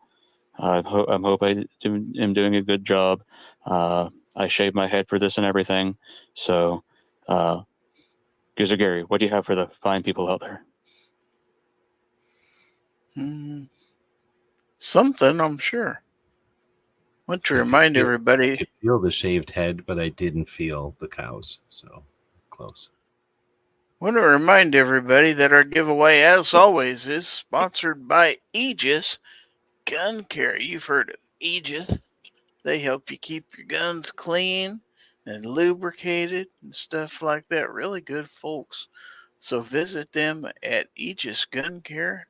I hope I am doing a good job. I shaved my head for this and everything. So, Gizzard Gary, what do you have for the fine people out there? Something, I'm sure. Want to remind I everybody. could feel the shaved head, but I didn't feel the cows. So close. Want to remind everybody that our giveaway, as always, is sponsored by Aegis Gun Care. You've heard of Aegis. They help you keep your guns clean and lubricated and stuff like that. Really good folks. So visit them at aegisguncare.com.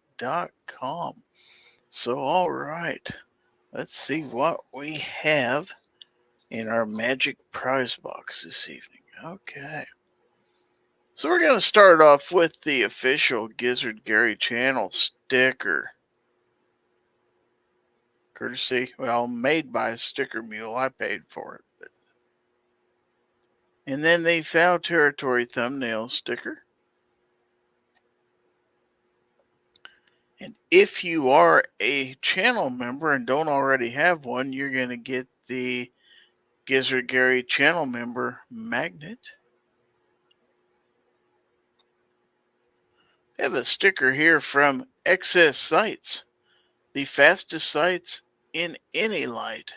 So, all right. Let's see what we have in our magic prize box this evening. Okay. So we're going to start off with the official Gizzard Gary channel sticker. Courtesy, well, made by Sticker Mule. I paid for it. And then the Fowl Territory thumbnail sticker. And if you are a channel member and don't already have one, you're going to get the Gizzard Gary channel member magnet. I have a sticker here from Excess Sights, the fastest sights in any light.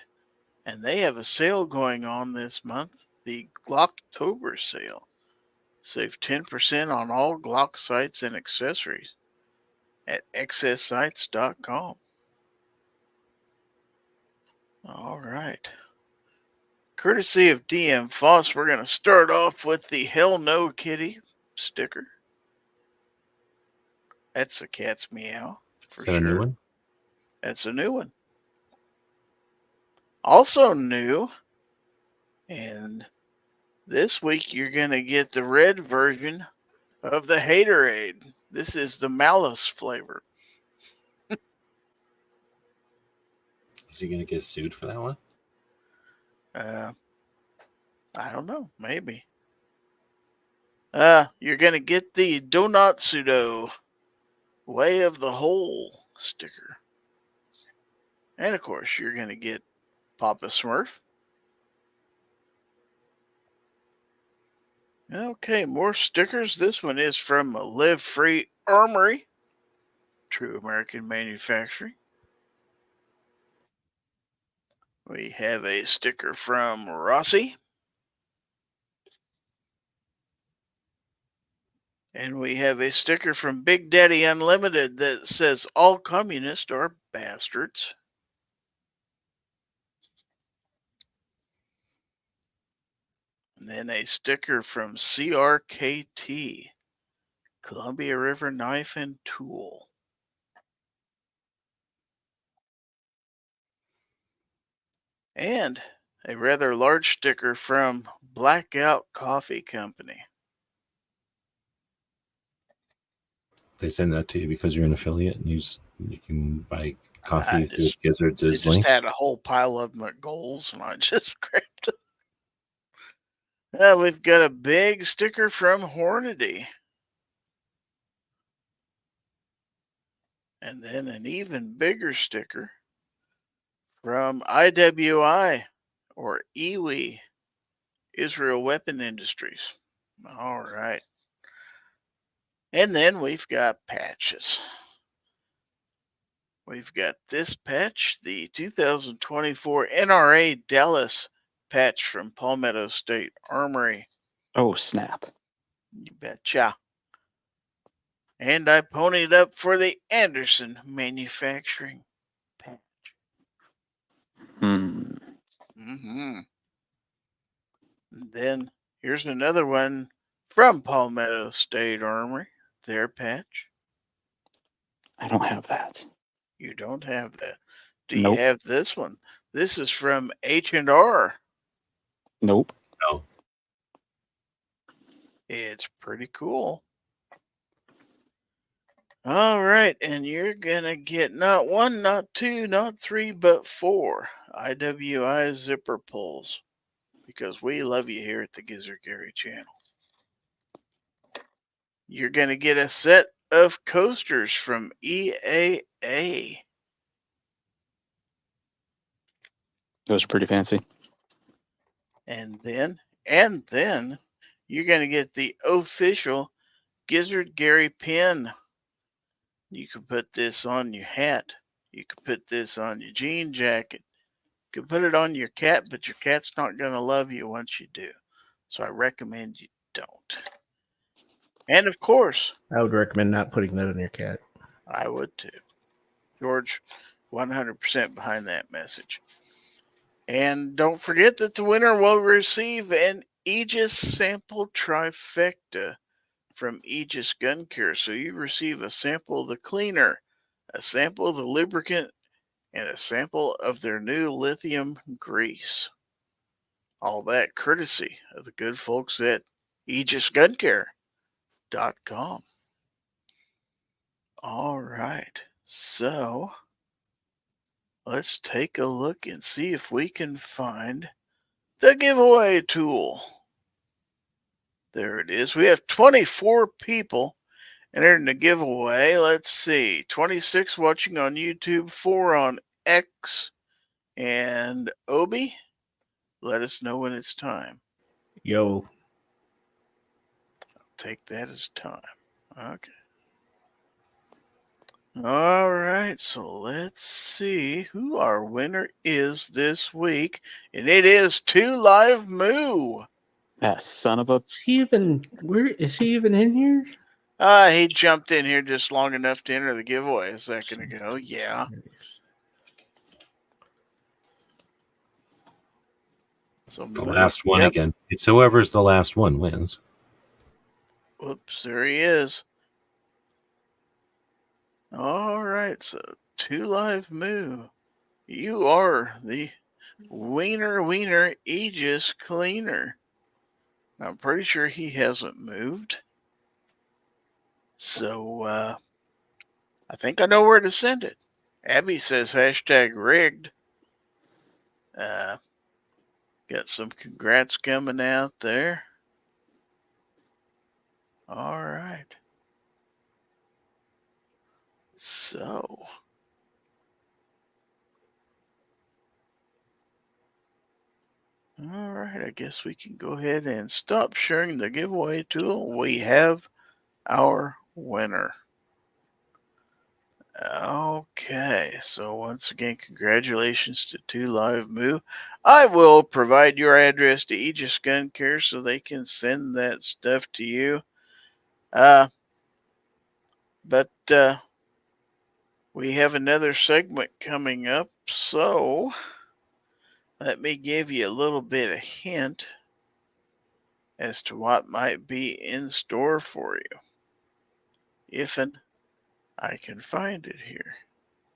And they have a sale going on this month, the Glocktober sale. Save 10% on all Glock sights and accessories at excesssights.com. All right. Courtesy of DM Foss, we're going to start off with the Hell No Kitty sticker. That's a cat's meow for Is that a new one? That's a new one. Also new, and this week you're going to get the red version of the Haterade. This is the malice flavor. Is he going to get sued for that one? I don't know. Maybe. You're going to get the Donut Pseudo Way of the Hole sticker. And of course, you're going to get Papa Smurf. Okay, more stickers. This one is from Live Free Armory. True American manufacturing. We have a sticker from Rossi. And we have a sticker from Big Daddy Unlimited that says all communists are bastards. And then a sticker from CRKT, Columbia River Knife and Tool. And a rather large sticker from Blackout Coffee Company. They send that to you because you're an affiliate and you can buy coffee through They Gizzard's just link. had a whole pile of them at Goals, and I just grabbed them. We've got a big sticker from Hornady. And then an even bigger sticker from IWI, or IWI, Israel Weapon Industries. All right. And then we've got patches. We've got this patch, the 2024 NRA Dallas patch from Palmetto State Armory. Oh, snap. You betcha. And I ponied up for the Anderson Manufacturing patch. Mm-hmm. And then here's another one from Palmetto State Armory, their patch. I don't have that. You don't have that. Do Nope. you have this one? This is from H&R. Nope. No. It's pretty cool. All right, and you're going to get not one, not two, not three, but 4 IWI zipper pulls because we love you here at the Gizzard Gary channel. You're going to get a set of coasters from EAA. Those are pretty fancy. And then you're going to get the official Gizzard Gary pin. You can put this on your hat. You can put this on your jean jacket. You can put it on your cat, but your cat's not going to love you once you do. So I recommend you don't. And of course, I would recommend not putting that on your cat. I would too. George, 100% behind that message. And don't forget that the winner will receive an Aegis sample trifecta from Aegis Gun Care. So you receive a sample of the cleaner, a sample of the lubricant, and a sample of their new lithium grease. All that courtesy of the good folks at AegisGunCare.com. All right, so let's take a look and see if we can find the giveaway tool. There it is. We have 24 people entered in the giveaway. Let's see. 26 watching on YouTube, 4 on X. And Obi, let us know when it's time. Yo. Take that as time. Okay. All right, so let's see who our winner is this week. And it is 2 Live Moo. That son of a. Where is he even in here? He jumped in here just long enough to enter the giveaway a second ago. Yeah. So The last one again. It's whoever's the last one wins. Whoops, there he is. All right, so 2 Live Moo. You are the wiener Aegis cleaner. I'm pretty sure he hasn't moved. So I think I know where to send it. Abby says #rigged. Got some congrats coming out there. All right. So all right, I guess we can go ahead and stop sharing the giveaway tool. We have our winner. Okay, so once again, congratulations to 2 Live Moo. I will provide your address to Aegis Gun Care so they can send that stuff to you. But we have another segment coming up, so let me give you a little bit of hint as to what might be in store for you. If I can find it here.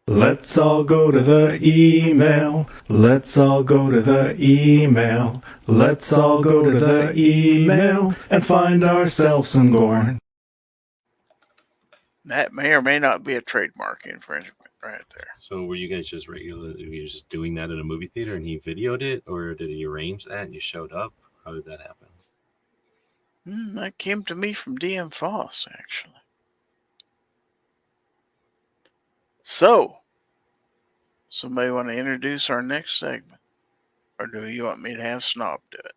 Let's all go to the email. Let's all go to the email. Let's all go to the email and find ourselves some Gorn. That may or may not be a trademark infringement right there. So were you guys just regularly, were you just doing that at a movie theater and he videoed it, or did he arrange that and you showed up? How did that happen? That came to me from DM Foss, actually. So, somebody want to introduce our next segment? Or do you want me to have Snob do it?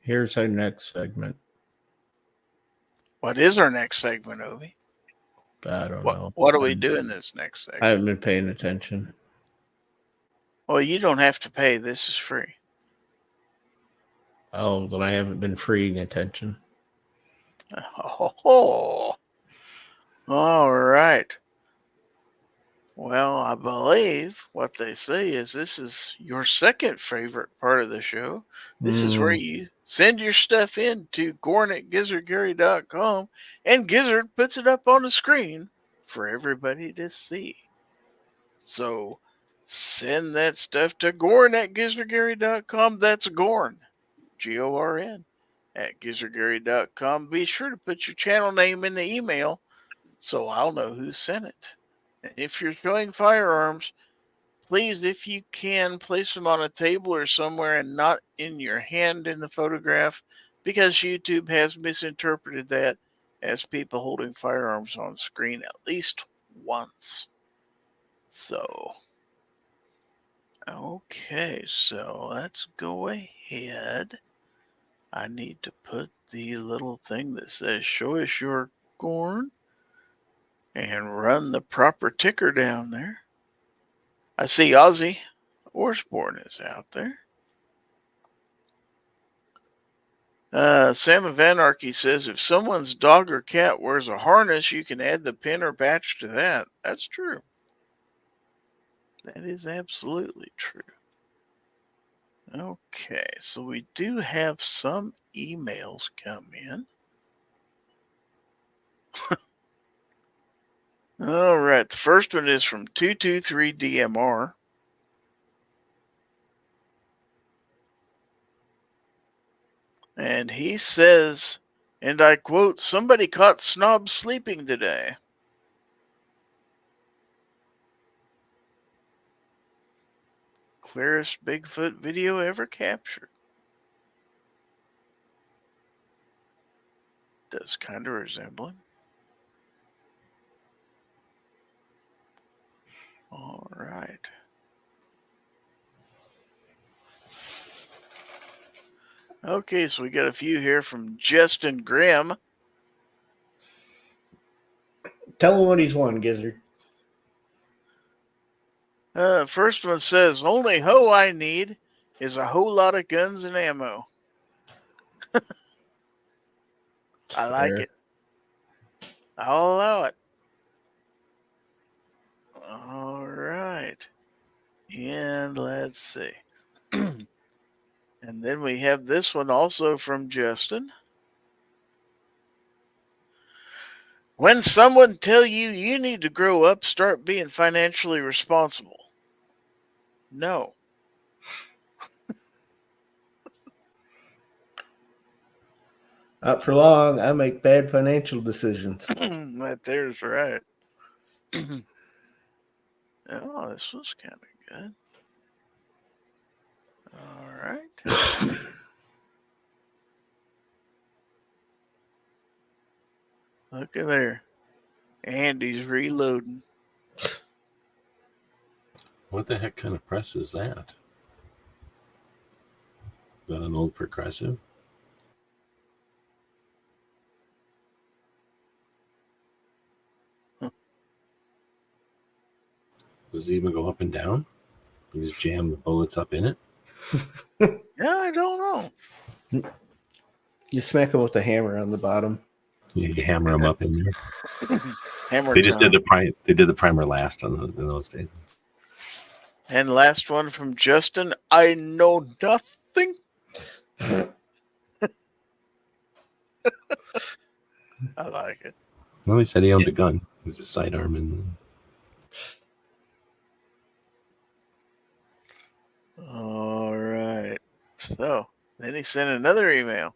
Here's our next segment. What is our next segment, Obi? I don't know. What do we do in this next segment? I haven't been paying attention. Well, you don't have to pay. This is free. Oh, then I haven't been freeing attention. Oh, all right. Well, I believe what they say is this is your second favorite part of the show. This is where you send your stuff in to gorn@gizzardgary.com and Gizzard puts it up on the screen for everybody to see. So send that stuff to gorn@gizzardgary.com. That's Gorn, Gorn, @gizzardgary.com. Be sure to put your channel name in the email so I'll know who sent it. And if you're showing firearms, please, if you can, place them on a table or somewhere and not in your hand in the photograph, because YouTube has misinterpreted that as people holding firearms on screen at least once. So, okay, so let's go ahead. I need to put the little thing that says show us your Gorn and run the proper ticker down there. I see Ozzy Osbourne is out there. Sam of Anarchy says if someone's dog or cat wears a harness, you can add the pin or patch to that. That's true. That is absolutely true. Okay, so we do have some emails come in. All right, the first one is from 223DMR. And he says, and I quote, somebody caught Snob sleeping today. Clearest Bigfoot video ever captured. Does kind of resemble him. All right. Okay, so we got a few here from Justin Grimm. Tell him what he's won, Gizzard. First one says, only hoe I need is a whole lot of guns and ammo. I like Fair. it. I'll allow it. All right. And let's see. And then we have this one also from Justin. When someone tell you you need to grow up, start being financially responsible. No. Not for long. I make bad financial decisions. That there's right. Oh, this was kind of good. All right. Look at there. Andy's reloading. What the heck kind of press is that? Is that an old Progressive? Huh. Does it even go up and down? You just jam the bullets up in it? Yeah, I don't know. You smack him with the hammer on the bottom. Yeah, you hammer them up in there. Hammer They just time. did the primer last in those days. And last one from Justin. I know nothing. I like it. Well, he said he owned a gun. It was a sidearm and All right. So then he sent another email.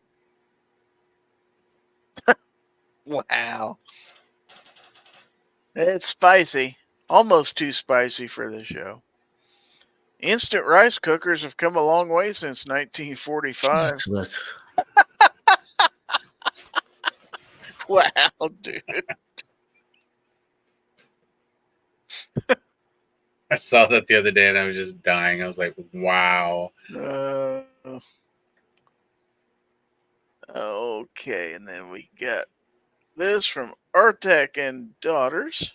Wow. It's spicy. Almost too spicy for the show. Instant rice cookers have come a long way since 1945. Useless. Wow, dude. I saw that the other day and I was just dying. I was like, wow. Okay, and then we got this from Artek and Daughters.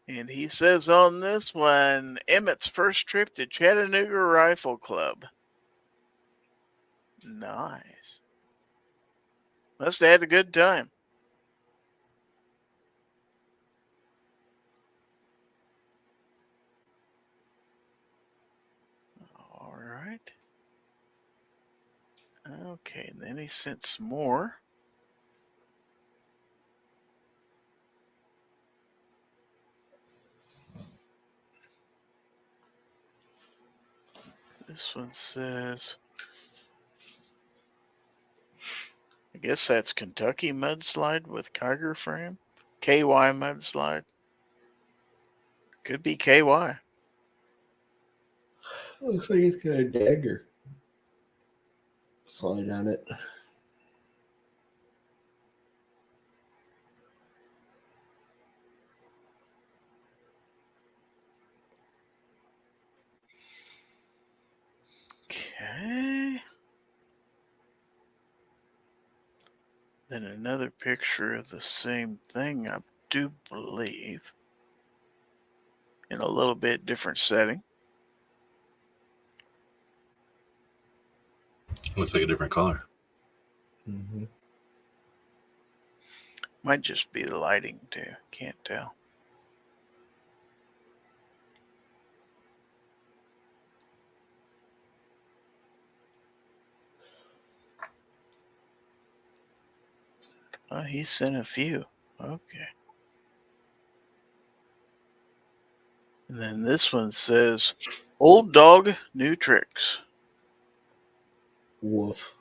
And he says on this one, Emmett's first trip to Chattanooga Rifle Club. Nice. Must have had a good time. All right. Okay, and then he sent some more. This one says, I guess that's Kentucky mudslide with Kiger frame. KY mudslide. Could be KY. Looks like it's got a dagger slide on it. Okay. Then another picture of the same thing, I do believe, in a little bit different setting. looks like a different color. Mm-hmm. Might just be the lighting too. Can't tell. Oh, he sent a few. Okay. And then this one says, Old dog, new tricks. Woof.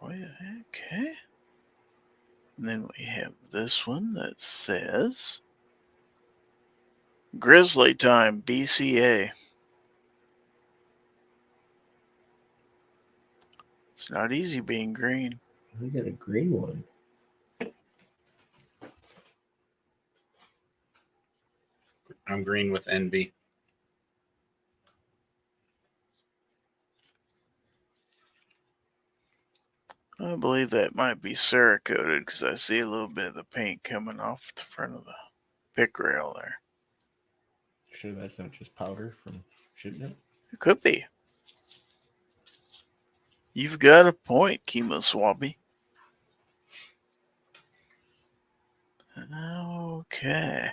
Oh, yeah, okay. And then we have this one that says Grizzly Time BCA. It's not easy being green. We got a green one. I'm green with envy. I believe that might be Cerakoted because I see a little bit of the paint coming off the front of the pick rail there. Sure, that's not just powder from shooting it. It could be. You've got a point, Chemo Swabby. Okay.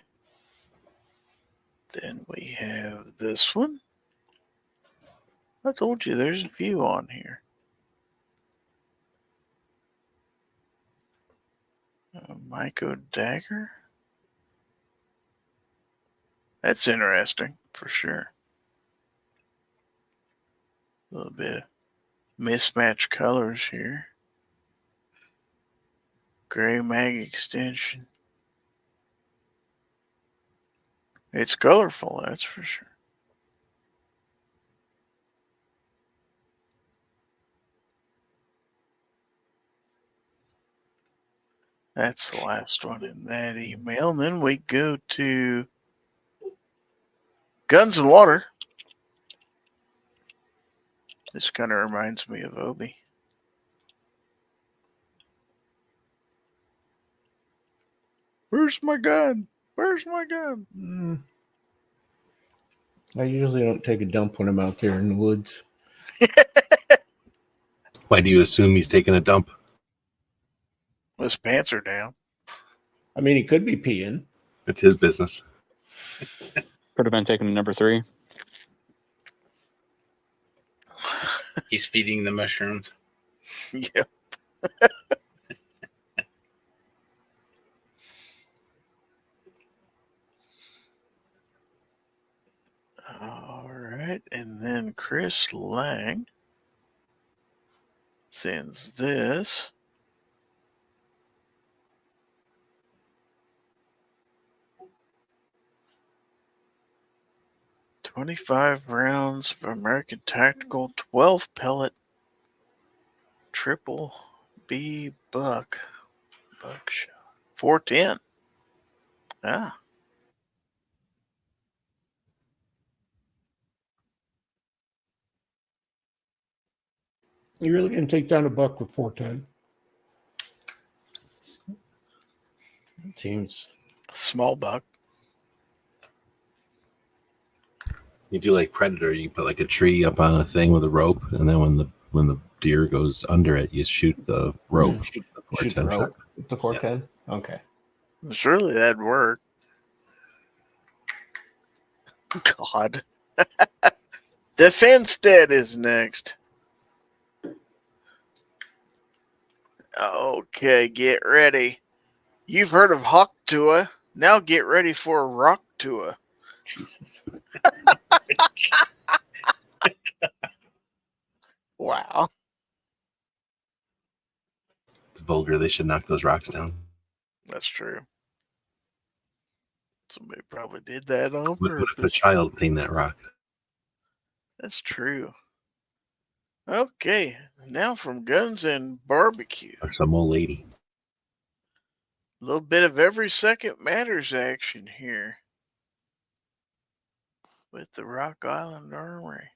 Then we have this one. I told you there's a few on here. Myco Dagger. That's interesting, for sure. A little bit of mismatched colors here. Gray mag extension. It's colorful, that's for sure. That's the last one in that email. And then we go to Guns and Water. This kind of reminds me of Obi. Where's my gun? Where's my gun? I usually don't take a dump when I'm out there in the woods. Why do you assume he's taking a dump? His pants are down. I mean, he could be peeing. It's his business. Could have been taken to number 3. He's feeding the mushrooms. Yeah. All right. And then Chris Lang sends this. "25 rounds of American Tactical 12 pellet triple B buckshot. 410. Ah. You really can take down a buck with 410. It seems Small buck. You do like Predator. You put like a tree up on a thing with a rope, and then when the deer goes under it, you shoot the rope. shoot the 410 rope shot. with the 410. Okay. Surely that'd work. God. Defense Dead is next. Okay, get ready. You've heard of Hawk Tua. Now get ready for a Rock Tua. Jesus. Wow. It's vulgar. They should knock those rocks down. That's true. Somebody probably did that on What if a purpose. child seen that rock? That's true. Okay, now from Guns and Barbecue. Or some old lady? A little bit of every second matters action here with the Rock Island Armory.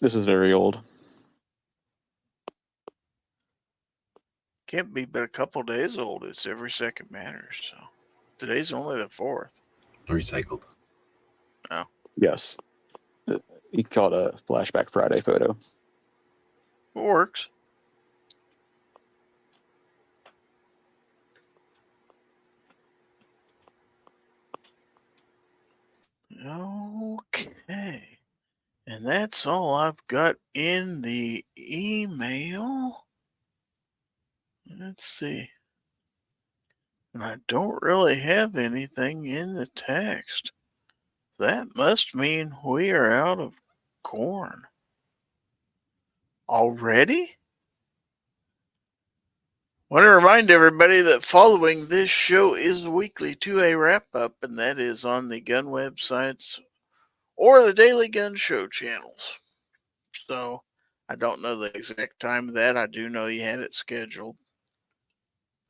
This is very old. Can't be but a couple days old. It's every second matters. So today's only the 4th. Recycled. Yes. He called a Flashback Friday photo. It works. Okay. And that's all I've got in the email. Let's see. And I don't really have anything in the text. That must mean we are out of corn. Already? Want to remind everybody that following this show is weekly 2A wrap-up, and that is on the gun websites or the Daily Gun Show channels. So I don't know the exact time of that. I do know you had it scheduled.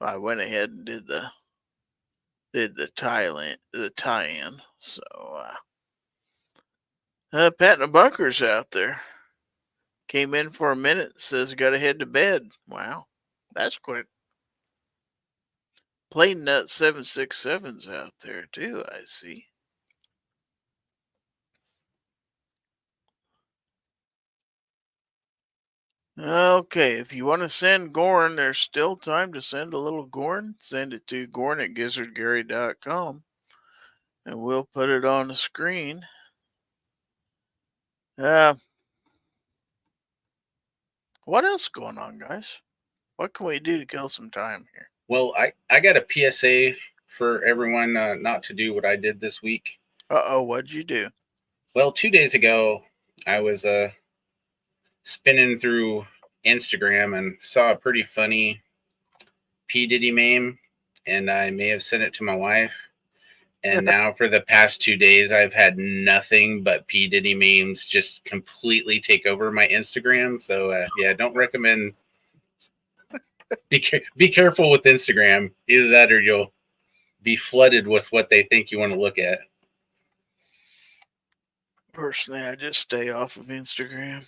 I went ahead and did the tie-in. So Pat in the bunker's out there. Came in for a minute, says got to head to bed. Wow, that's quick. Plain Nut 767's out there too, I see. Okay, if you want to send Gorn, there's still time to send a little Gorn. Send it to gorn@gizzardgary.com, and we'll put it on the screen. What else going on, guys? What can we do to kill some time here? Well, I got a PSA for everyone not to do what I did this week. What'd you do? Well, 2 days ago, I was spinning through Instagram and saw a pretty funny P. Diddy meme, and I may have sent it to my wife. And now for the past 2 days, I've had nothing but P. Diddy memes just completely take over my Instagram. So, yeah, don't recommend. Be careful with Instagram. Either that or you'll be flooded with what they think you want to look at. Personally, I just stay off of Instagram.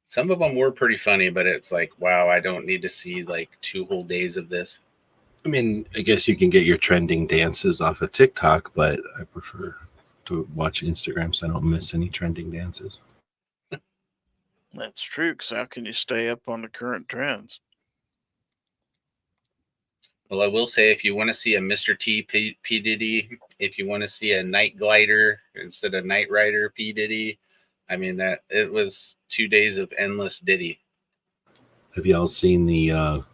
Some of them were pretty funny, but it's like, wow, I don't need to see like 2 whole days of this. I mean, I guess you can get your trending dances off of TikTok, but I prefer to watch Instagram so I don't miss any trending dances. That's true, because how can you stay up on the current trends? Well, I will say, if you want to see a Mr. T P Diddy, if you want to see a night glider instead of night rider P Diddy, I mean, that it was 2 days of endless Diddy. Have y'all seen the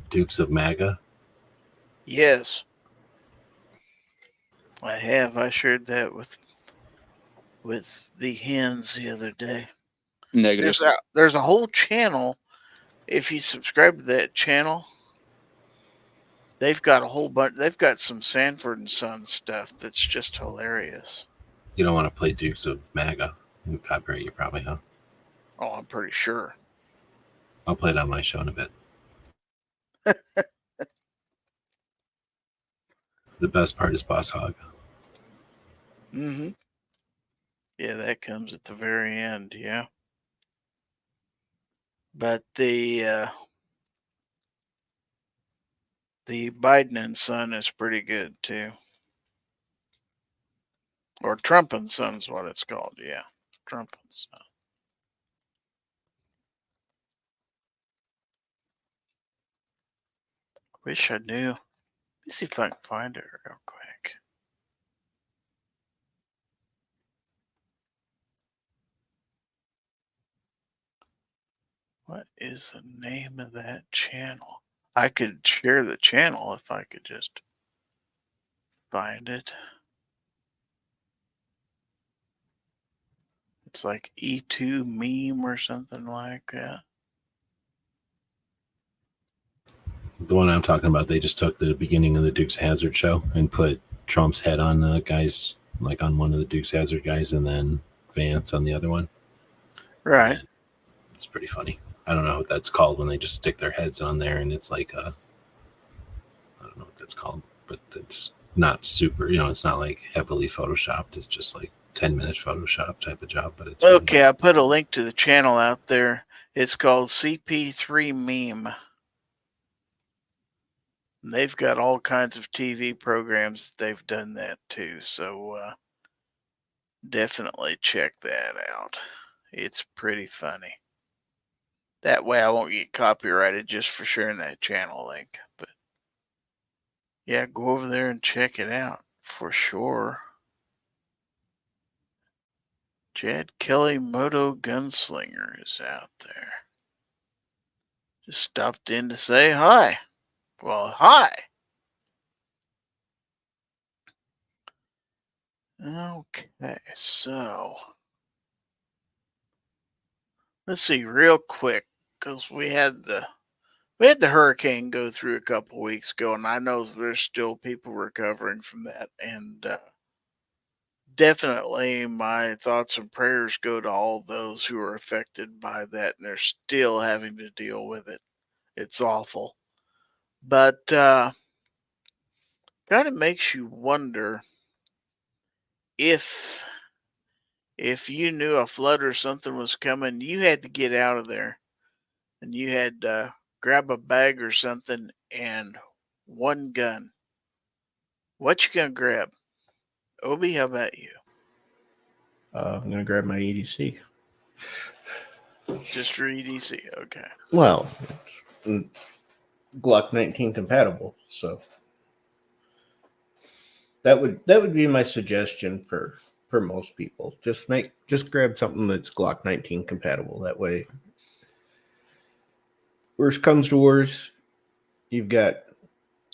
Dukes of MAGA? Yes, I have. I shared that with the hens the other day. Negative. There's a whole channel. If you subscribe to that channel, they've got a whole bunch. They've got some Sanford and Son stuff that's just hilarious. You don't want to play Dukes of MAGA. It would copyright you probably, huh? Oh, I'm pretty sure. I'll play it on my show in a bit. The best part is Boss Hog. Mm-hmm. Yeah, that comes at the very end, yeah. But the Biden and Son is pretty good too. Or Trump and Son is what it's called, yeah. Trump and Son. Wish I knew. Let me see if I can find it real quick. What is the name of that channel? I could share the channel if I could just find it. It's like E2 meme or something like that. The one I'm talking about, they just took the beginning of the Dukes Hazzard show and put Trump's head on the guys, like on one of the Dukes Hazzard guys, and then Vance on the other one. Right. And it's pretty funny. I don't know what that's called when they just stick their heads on there, and it's like I don't know what that's called, but it's not super, it's not like heavily photoshopped. It's just like 10-minute Photoshop type of job, but it's Okay, really I put a link to the channel out there. It's called CP3 Meme. And they've got all kinds of TV programs that they've done that too. So definitely check that out. It's pretty funny. That way I won't get copyrighted just for sharing that channel link. But yeah, go over there and check it out for sure. Chad Kelly Moto Gunslinger is out there. Just stopped in to say hi. Well, hi. Okay, so let's see real quick because we had the hurricane go through a couple weeks ago, and I know there's still people recovering from that, and definitely my thoughts and prayers go to all those who are affected by that, and they're still having to deal with it. It's awful, but kind of makes you wonder if you knew a flood or something was coming, you had to get out of there, and you had to grab a bag or something and one gun. What you gonna grab? Obi, how about you? I'm gonna grab my EDC. Just your EDC, okay. Well, it's Glock 19 compatible, so that would be my suggestion for most people. Just grab something that's Glock 19 compatible. That way, worst comes to worst, you've got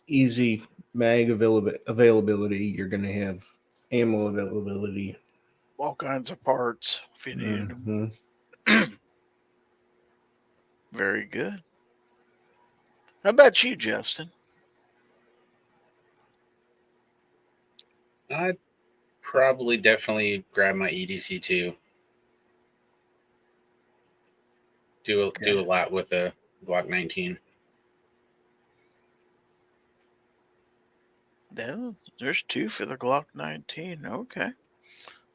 easy mag availability. You're gonna have ammo availability. All kinds of parts if you needed them. Mhm. Very good. How about you, Justin? I'd probably definitely grab my EDC too. Do a lot with the Glock 19. There's two for the Glock 19. Okay.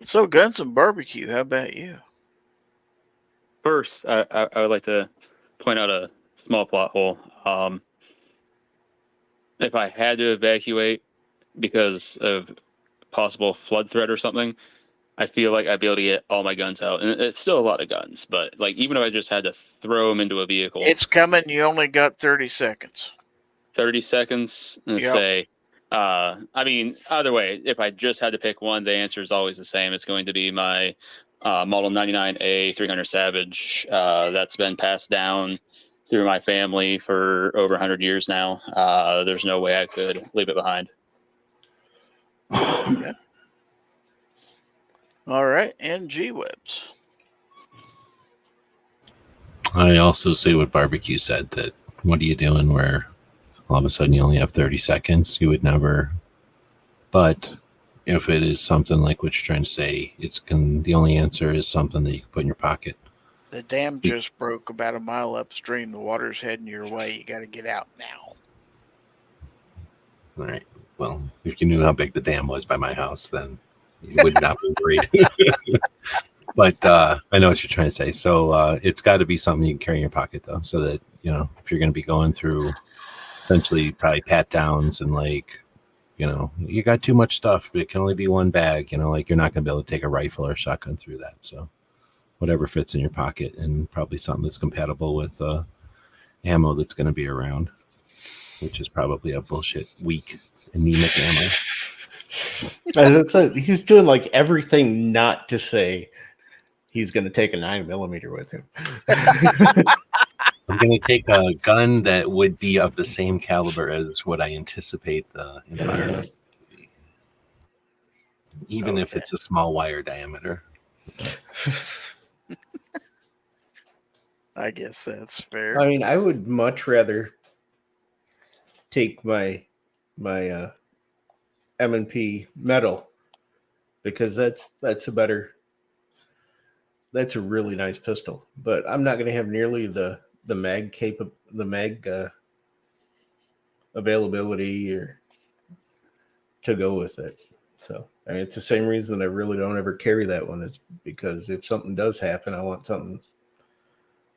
So, guns and barbecue. How about you? First, I would like to point out a small plot hole. If I had to evacuate because of possible flood threat or something, I feel like I'd be able to get all my guns out. And it's still a lot of guns, but like even if I just had to throw them into a vehicle, It's coming. You only got 30 seconds. 30 seconds and Yep. say, I mean, either way, if I just had to pick one, the answer is always the same. It's going to be my Model 99A 300 Savage. That's been passed down through my family for over 100 years now. There's no way I could leave it behind. Okay. All right. And G-Webs. I also say what Barbecue said, that what are you doing where all of a sudden you only have 30 seconds? You would never. But if it is something like what you're trying to say, the only answer is something that you can put in your pocket. The dam just broke about a mile upstream. The water's heading your way. You got to get out now. All right. Well, if you knew how big the dam was by my house, then you would not be worried. But I know what you're trying to say. So it's got to be something you can carry in your pocket, though, so that, if you're going to be going through essentially probably pat downs and you got too much stuff, but it can only be one bag, you're not going to be able to take a rifle or a shotgun through that. So whatever fits in your pocket, and probably something that's compatible with ammo that's going to be around, which is probably a bullshit weak anemic ammo. He's doing like everything not to say he's going to take a 9mm with him. I'm going to take a gun that would be of the same caliber as what I anticipate the environment to be, even if it's a small wire diameter. I guess that's fair. I mean, I would much rather take my M&P metal, because that's a really nice pistol, but I'm not going to have nearly the mag availability or to go with it. So I mean, it's the same reason I really don't ever carry that one. It's because if something does happen, I want something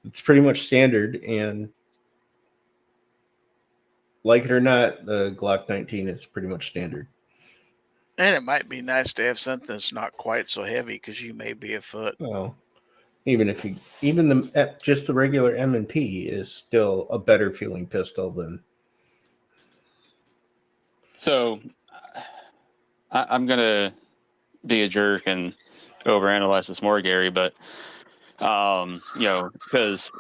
that's pretty much standard, and like it or not, the Glock 19 is pretty much standard. And it might be nice to have something that's not quite so heavy, because you may be afoot. Well, just the regular M&P is still a better feeling pistol than. So I'm gonna be a jerk and overanalyze this more, Gary, but because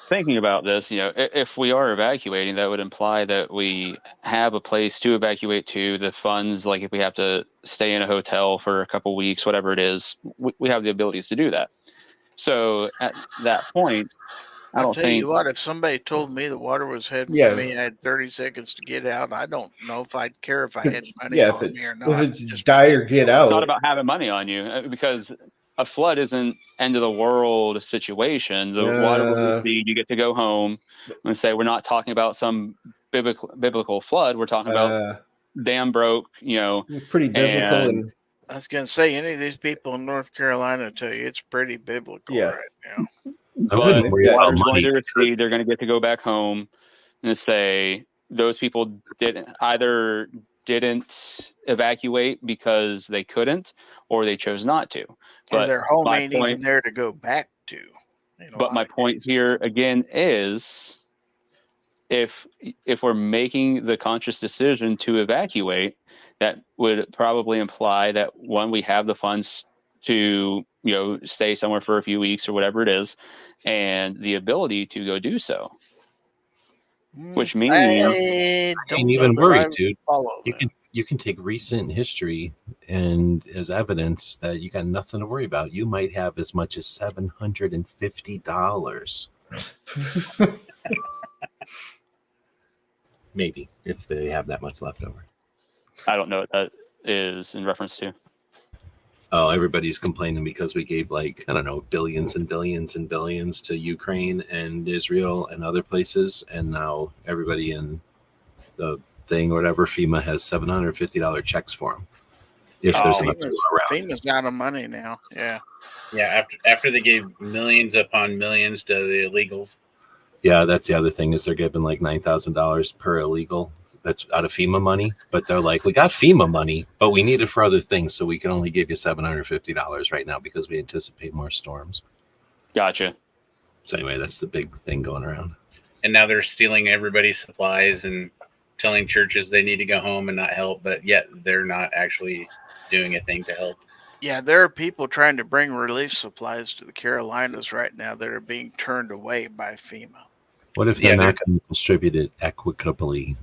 thinking about this, if we are evacuating, that would imply that we have a place to evacuate to. The funds, like if we have to stay in a hotel for a couple weeks, whatever it is, we have the abilities to do that. So at that point, I I'll don't tell think. you what, if somebody told me the water was heading Yeah. for me, I had 30 seconds to get out. I don't know if I'd care if I had money Yeah, if on me or it's not. if it's Just dire, get It's not out. about having money on you, because a flood isn't end of the world situation. The water will recede. You get to go home and say, we're not talking about some biblical flood. We're talking about dam broke, Pretty biblical and and I was going to say, any of these people in North Carolina tell you it's pretty biblical Yeah. right now. I but wouldn't worry about water's going money to because recede. They're going to get to go back home and say those people didn't evacuate because they couldn't, or they chose not to. Or But their home my ain't point, even there to go back to. but my point here again is, if we're making the conscious decision to evacuate, that would probably imply that, one, we have the funds to stay somewhere for a few weeks or whatever it is, and the ability to go do so. Which means I don't ain't know even that worried, I dude. follow You that. can take recent history and as evidence that you got nothing to worry about. You might have as much as $750. Maybe, if they have that much left over. I don't know what that is in reference to. Oh, everybody's complaining because we gave billions and billions and billions to Ukraine and Israel and other places, and now everybody in the thing or whatever, FEMA, has $750 checks for them. If there's enough to go around. FEMA's out of money now. Yeah. Yeah, after they gave millions upon millions to the illegals. Yeah, that's the other thing, is they're giving like $9,000 per illegal. That's out of FEMA money, but they're like, we got FEMA money, but we need it for other things, so we can only give you $750 right now because we anticipate more storms. Gotcha. So anyway, that's the big thing going around. And now they're stealing everybody's supplies and telling churches they need to go home and not help, but yet they're not actually doing a thing to help. Yeah, there are people trying to bring relief supplies to the Carolinas right now that are being turned away by FEMA. What if they're not going to distribute it equitably?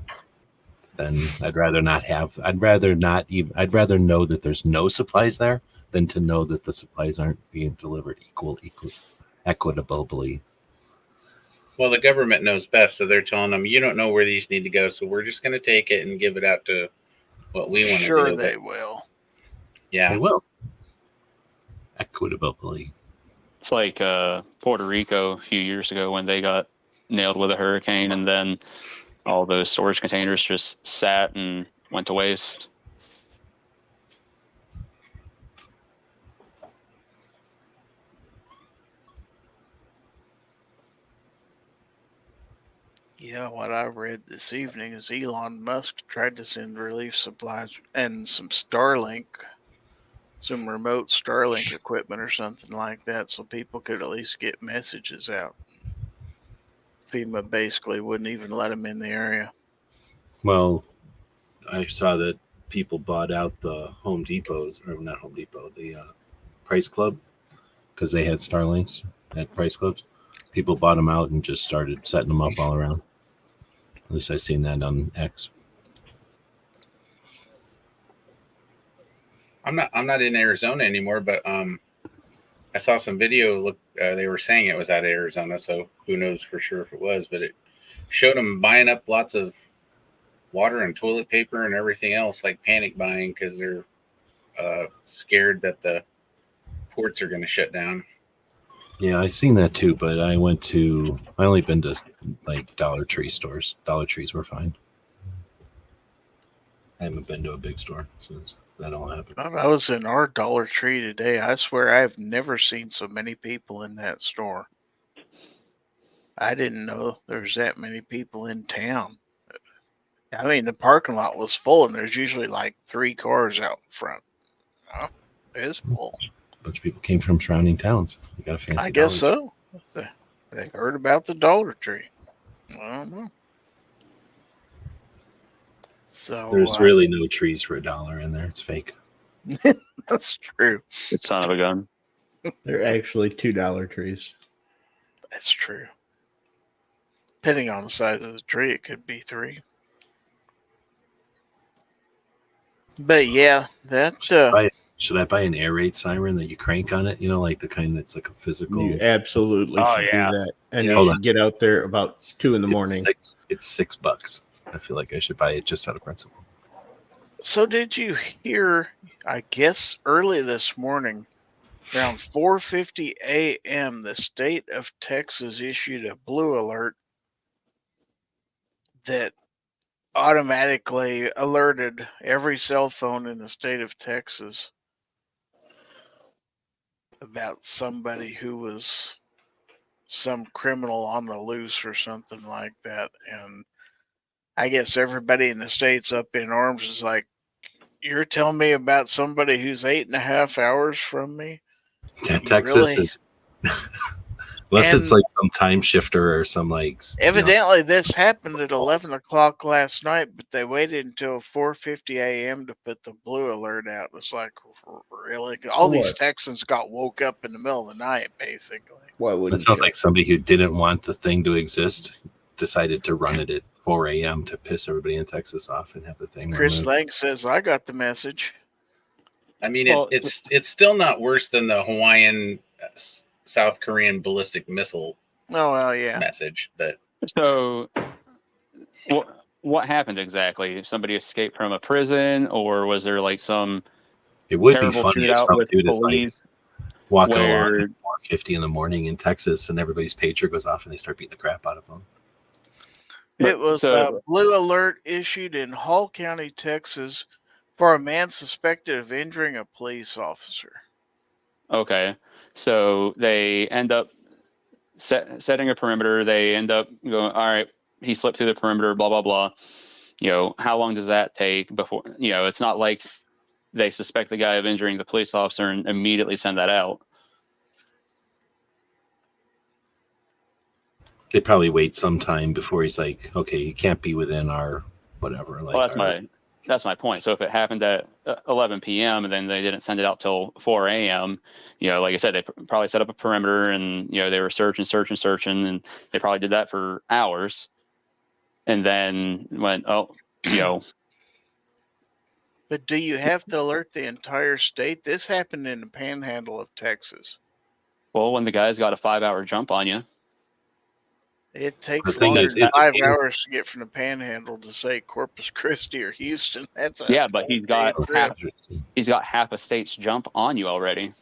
Then I'd rather not have. I'd rather know that there's no supplies there than to know that the supplies aren't being delivered equitably. Well, the government knows best, so they're telling them, you don't know where these need to go, so we're just going to take it and give it out to what we want to do. Sure, they will. Yeah, they will. Equitably. It's like Puerto Rico a few years ago when they got nailed with a hurricane, and then all those storage containers just sat and went to waste. Yeah, what I read this evening is Elon Musk tried to send relief supplies and some remote Starlink equipment or something like that, so people could at least get messages out. FEMA basically wouldn't even let them in the area. Well, I saw that people bought out the Home Depots, or not Home Depot, the Price Club, because they had Starlinks at Price Clubs. People bought them out and just started setting them up all around. At least I've seen that on X. I'm not in Arizona anymore, but I saw some video. Look, they were saying it was out of Arizona, so who knows for sure if it was. But it showed them buying up lots of water and toilet paper and everything else, like panic buying, because they're scared that the ports are going to shut down. Yeah, I seen that too, but I only been to like Dollar Tree stores. Dollar Trees were fine. I haven't been to a big store since that all happened. I was in our Dollar Tree today. I swear I've never seen so many people in that store. I didn't know there's that many people in town. I mean, the parking lot was full, and there's usually like 3 cars out in front. Oh, it's full. A bunch of people came from surrounding towns. You got a fancy. I guess so. They heard about the Dollar Tree. I don't know. So there's really no trees for $1 in there. It's fake. That's true. Son of a gun. They're actually $2 trees. That's true. Depending on the size of the tree, it could be 3. But yeah, that Should I buy an air raid siren that you crank on it? You know, like the kind that's like a physical. You absolutely Oh, should yeah. do that. And Yeah. you Hold should get out there about 2 in the morning. It's $6. I feel like I should buy it just out of principle. So did you hear, I guess early this morning, around 4:50 a.m., the state of Texas issued a blue alert that automatically alerted every cell phone in the state of Texas about somebody who was some criminal on the loose or something like that. And I guess everybody in the state's up in arms is like, you're telling me about somebody who's 8.5 hours from me? Yeah, You Texas really- is unless it's And- like some time shifter or some like Evidently, this happened at 11 o'clock last night, but they waited until 4:50 a.m. to put the blue alert out. It's like, really? All these What? Texans got woke up in the middle of the night, basically. Why That wouldn't sounds you? like somebody who didn't want the thing to exist decided to run it at 4 a.m. to piss everybody in Texas off and have the thing Chris removed. Lang says, I got the message. I mean, Well, it's still not worse than the Hawaiian, South Korean ballistic missile Oh, well, yeah. message. But So, what happened exactly? If somebody escaped from a prison, or was there like some It would be terrible funny if shootout some with dude is like police? walking where- along at 4:50 in the morning in Texas and everybody's pager goes off and they start beating the crap out of them. It was So- a blue alert issued in Hall County, Texas, for a man suspected of injuring a police officer. Okay, so they end up setting a perimeter. They end up going, all right, he slipped through the perimeter, blah, blah, blah. You know, how long does that take before, you know, it's not like they suspect the guy of injuring the police officer and immediately send that out. They probably wait some time before he's like, okay, you can't be within our whatever. Like, Well, that's my point. So if it happened at 11 p.m. and then they didn't send it out till 4 a.m., you know, like I said, they probably set up a perimeter and, you know, they were searching, and they probably did that for hours. And then went, oh, you know, But do you have to alert the entire state? This happened in the panhandle of Texas. well, when the guy's got a 5-hour jump on you, It takes The thing longer is, than it's- 5 hours to get from the panhandle to, say, Corpus Christi or Houston. That's a yeah, but he's got trip. half a state's jump on you already.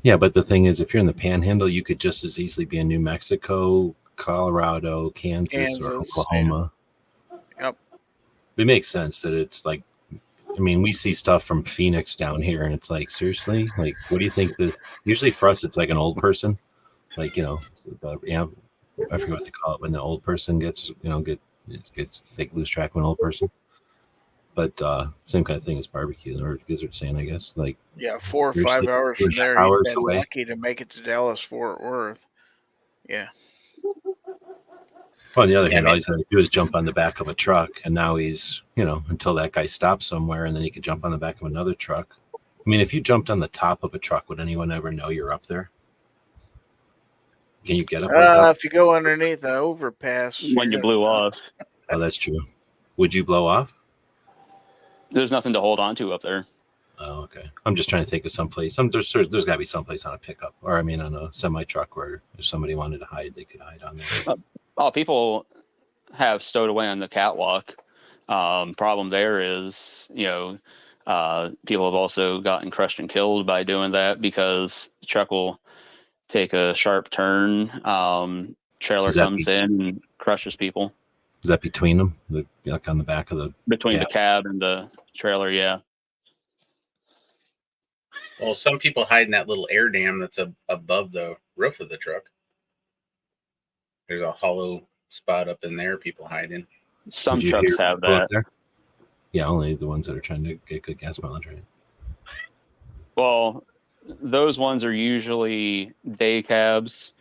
Yeah, but the thing is, if you're in the Panhandle, you could just as easily be in New Mexico, Colorado, Kansas, or Kansas, Oklahoma. Yep. It makes sense that it's like, I mean, we see stuff from Phoenix down here, and it's like, seriously, like, what do you think this? Usually for us, it's like an old person, like, you know, yeah, I forget what they call it when the old person gets, you know, they lose track of an old person. But same kind of thing as barbecue, or Gizzard saying, I guess, like. Yeah, 4 or You're 5 like hours from 3 there, hours you've been away. lucky to make it to Dallas Fort Worth. Yeah. Well, on the other Yeah, hand, I all mean- he's going to do is jump on the back of a truck, and now he's, you know, until that guy stops somewhere, and then he could jump on the back of another truck. I mean, if you jumped on the top of a truck, would anyone ever know you're up there? Can you get up on top? If you go underneath the overpass, When you you're blew gonna- off, Oh, that's true. Would you blow off? there's nothing to hold on to up there. Oh, okay. I'm just trying to think of someplace. There's got to be someplace on a pickup, or I mean, on a semi truck, where if somebody wanted to hide, they could hide on there. Oh, people have stowed away on the catwalk. Problem there is, you know, people have also gotten crushed and killed by doing that because the truck will take a sharp turn. Trailer Is that comes in and crushes people Is that between them, like on the back of the? between Cab. the cab and the trailer. Yeah. well, some people hide in that little air dam that's above the roof of the truck. There's a hollow spot up in there. People hide in. Some Would you trucks hear have people up that. there? Yeah, only the ones that are trying to get good gas mileage, right? Well, those ones are usually day cabs,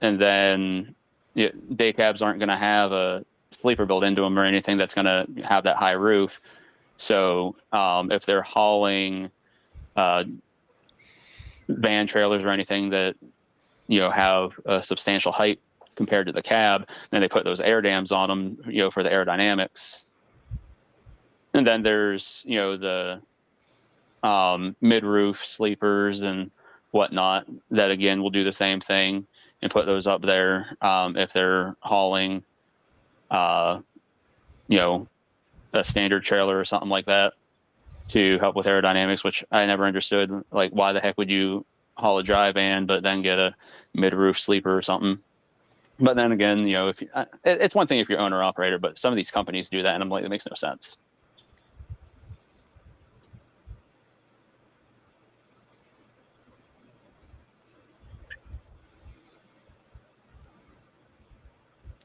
and then day cabs aren't going to have a sleeper built into them or anything that's going to have that high roof. So if they're hauling van trailers or anything that, you know, have a substantial height compared to the cab. Then they put those air dams on them, for the aerodynamics. And then there's, the mid-roof sleepers and whatnot that, again, will do the same thing and put those up there if they're hauling, a standard trailer or something like that to help with aerodynamics, which I never understood. Like, why the heck would you haul a dry van but then get a mid-roof sleeper or something? But then again, if it's one thing if you're owner operator, but some of these companies do that, and I'm like, it makes no sense.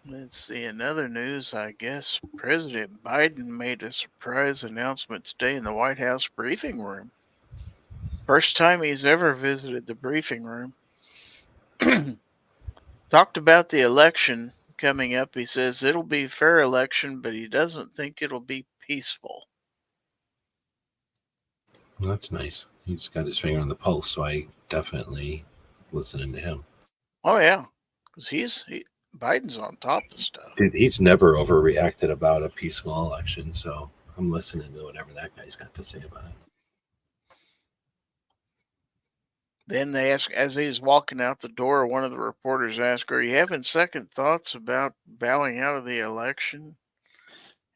Let's see, another news, I guess President Biden made a surprise announcement today in the White House briefing room. First time he's ever visited the briefing room. Talked about the election coming up. He says it'll be a fair election, but he doesn't think it'll be peaceful. Well, that's nice. He's got his finger on the pulse, so I definitely listening to him. Oh, yeah, because Biden's on top of stuff. Dude, he's never overreacted about a peaceful election, so I'm listening to whatever that guy's got to say about it. Then they asked, as he's walking out the door, one of the reporters asked, "Are you having second thoughts about bowing out of the election?"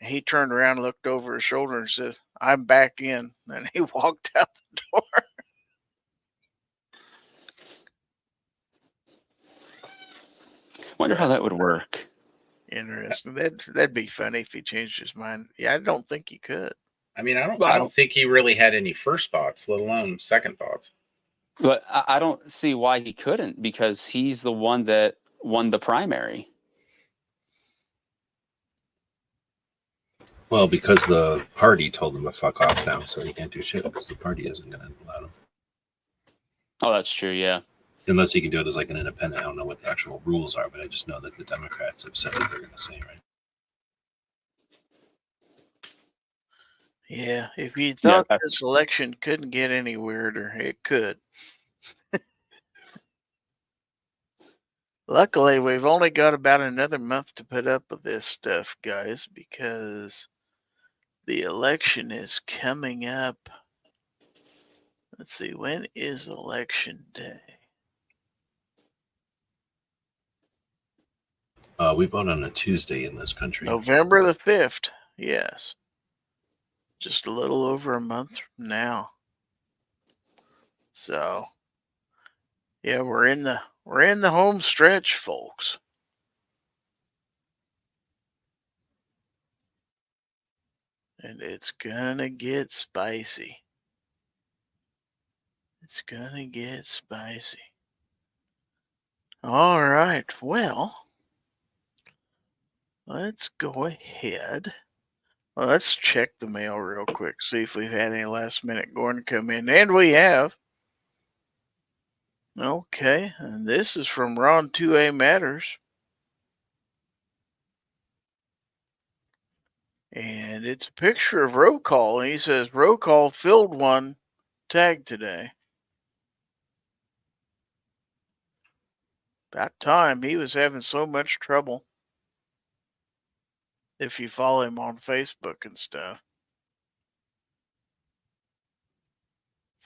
And he turned around, looked over his shoulder, and said, "I'm back in." And he walked out the door. Wonder how that would work. Interesting. That'd be funny if he changed his mind. Yeah, I don't think he could. I mean, I don't think he really had any first thoughts, let alone second thoughts. But I don't see why he couldn't, because he's the one that won the primary. Well, because the party told him to fuck off now, so he can't do shit because the party isn't going to allow him. Oh, that's true, yeah. Unless he can do it as like an independent. I don't know what the actual rules are, but I just know that the Democrats have said that they're going to say, right? Yeah, if you thought this election couldn't get any weirder, it could. Luckily, we've only got about another month to put up with this stuff, guys, because the election is coming up. Let's see, when is election day? We vote on a Tuesday in this country. November the 5th, yes. Just a little over a month from now. So, yeah, we're in the home stretch, folks. And it's gonna get spicy. It's gonna get spicy. All right, well, let's go ahead. Well, let's check the mail real quick, see if we've had any last minute going to come in. And we have. Okay, and this is from Ron 2A Matters. And it's a picture of roll call. And he says, roll call filled one tag today. About time. He was having so much trouble. If you follow him on Facebook and stuff.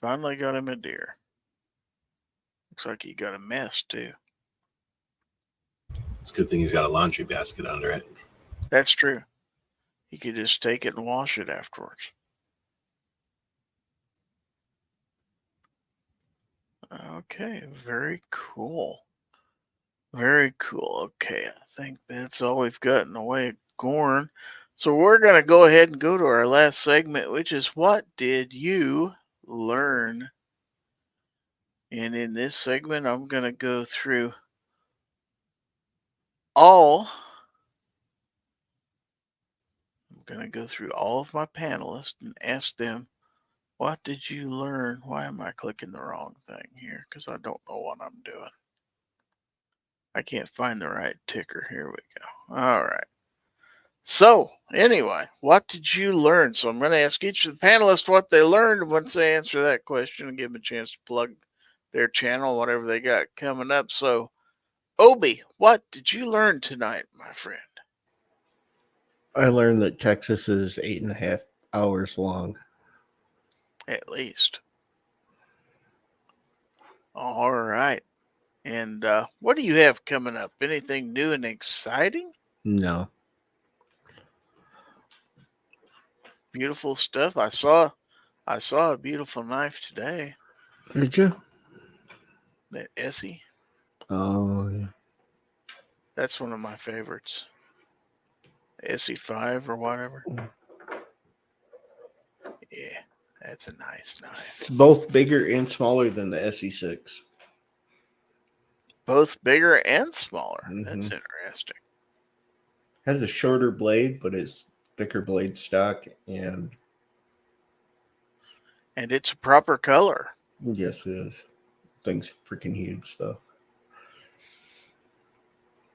Finally got him a deer. Looks like he got a mess too. It's a good thing he's got a laundry basket under it. That's true. He could just take it and wash it afterwards. Okay, very cool. Very cool. Okay, I think that's all we've got in the way of corn. So we're going to go ahead and go to our last segment, which is what did you learn? And in this segment, I'm going to go through all of my panelists and ask them, what did you learn? Why am I clicking the wrong thing here? Because I don't know what I'm doing. I can't find the right ticker. Here we go. All right. So, anyway, what did you learn? So I'm going to ask each of the panelists what they learned. Once they answer that question, and give them a chance to plug their channel, whatever they got coming up. So, Obi, what did you learn tonight, my friend? I learned that Texas is 8.5 hours long. At least. All right. And what do you have coming up? Anything new and exciting? No. Beautiful stuff. I saw a beautiful knife today. Did you? That Essie. Oh, yeah. That's one of my favorites. Essie 5 or whatever. Yeah, that's a nice knife. It's both bigger and smaller than the SE6. Both bigger and smaller. That's Mhm. interesting. Has a shorter blade, but it's thicker blade stock, and it's a proper color. yes, it is. Thing's freaking huge, though.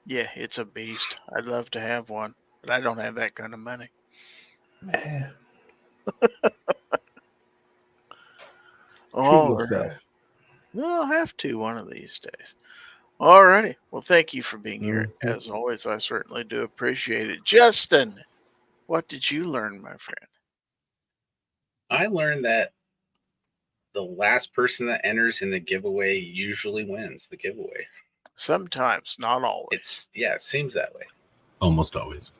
Yeah, it's a beast. I'd love to have one, but I don't have that kind of money. Man, All treat right. yourself. Well, I'll have to one of these days. All righty. Well, thank you for being here. Mhm. As always, I certainly do appreciate it. Justin, what did you learn, my friend? I learned that the last person that enters in the giveaway usually wins the giveaway. Sometimes, not always. It seems that way. Almost always.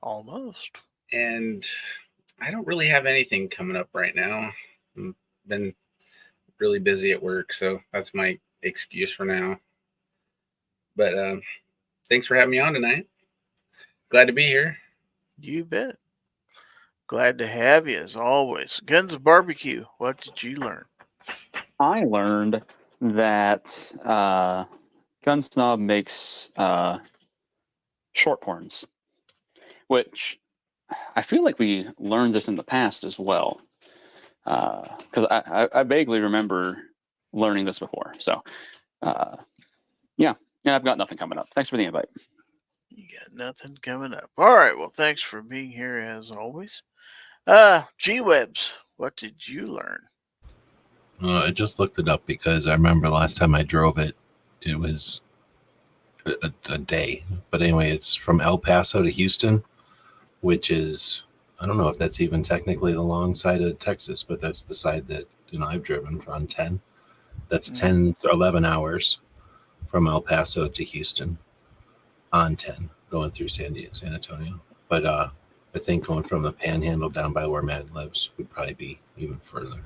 Almost. And I don't really have anything coming up right now. I've been really busy at work, so that's my excuse for now. But thanks for having me on tonight. Glad to be here. You bet. Glad to have you as always. Guns of Barbecue, what did you learn? I learned that Gun Snob makes short horns, which I feel like we learned this in the past as well. Because I vaguely remember learning this before. So, yeah, I've got nothing coming up. Thanks for the invite. You got nothing coming up. All right. Well, thanks for being here as always. G-Webs, what did you learn? I just looked it up because I remember last time I drove it, it was a day. But anyway, it's from El Paso to Houston, which is, I don't know if that's even technically the long side of Texas, but that's the side that I've driven on 10. That's 10 to 11 hours from El Paso to Houston on 10, going through San Antonio. But I think going from the Panhandle down by where Matt lives would probably be even further.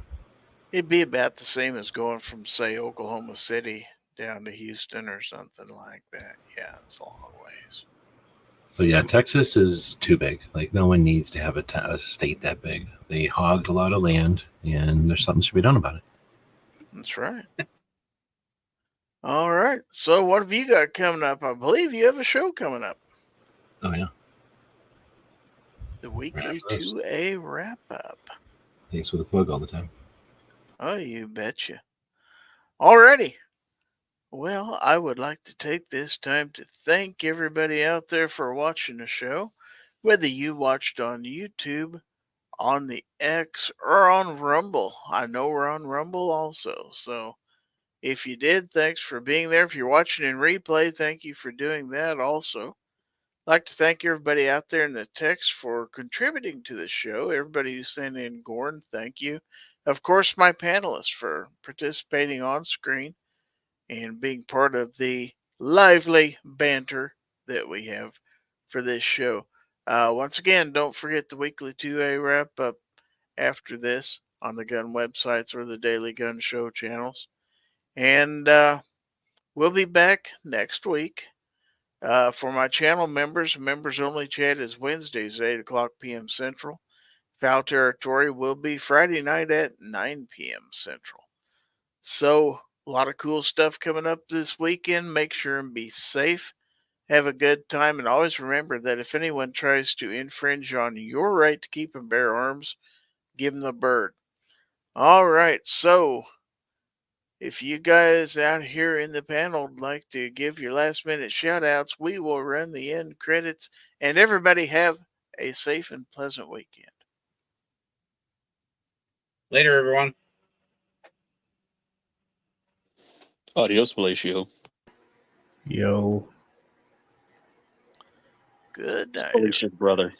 It'd be about the same as going from, say, Oklahoma City down to Houston or something like that. Yeah, it's a long ways. But yeah, Texas is too big. Like, no one needs to have a state that big. They hogged a lot of land, and there's something to be done about it. That's right. All right. So what have you got coming up? I believe you have a show coming up. Oh, yeah. The weekly Wrap-ups. 2A wrap-up. Thanks for the plug all the time. Oh, you betcha. Alrighty. Well, I would like to take this time to thank everybody out there for watching the show, whether you watched on YouTube, on the X, or on Rumble. I know we're on Rumble also, so if you did, thanks for being there. If you're watching in replay, thank you for doing that also. I'd like to thank everybody out there in the text for contributing to the show. Everybody who sent in Gorn, thank you. Of course, my panelists for participating on screen and being part of the lively banter that we have for this show. Once again, don't forget the weekly 2A wrap up after this on the gun websites or the Daily Gun Show channels. And we'll be back next week. For my channel members only chat is Wednesdays at 8 o'clock p.m. Central. Fowl Territory will be Friday night at 9 p.m. Central. So, a lot of cool stuff coming up this weekend. Make sure and be safe. Have a good time. And always remember that if anyone tries to infringe on your right to keep and bear arms, give them the bird. All right. So, if you guys out here in the panel would like to give your last minute shout outs, we will run the end credits. And everybody have a safe and pleasant weekend. Later, everyone. Adios, Palacio. Yo. Good night. Alicia's brother.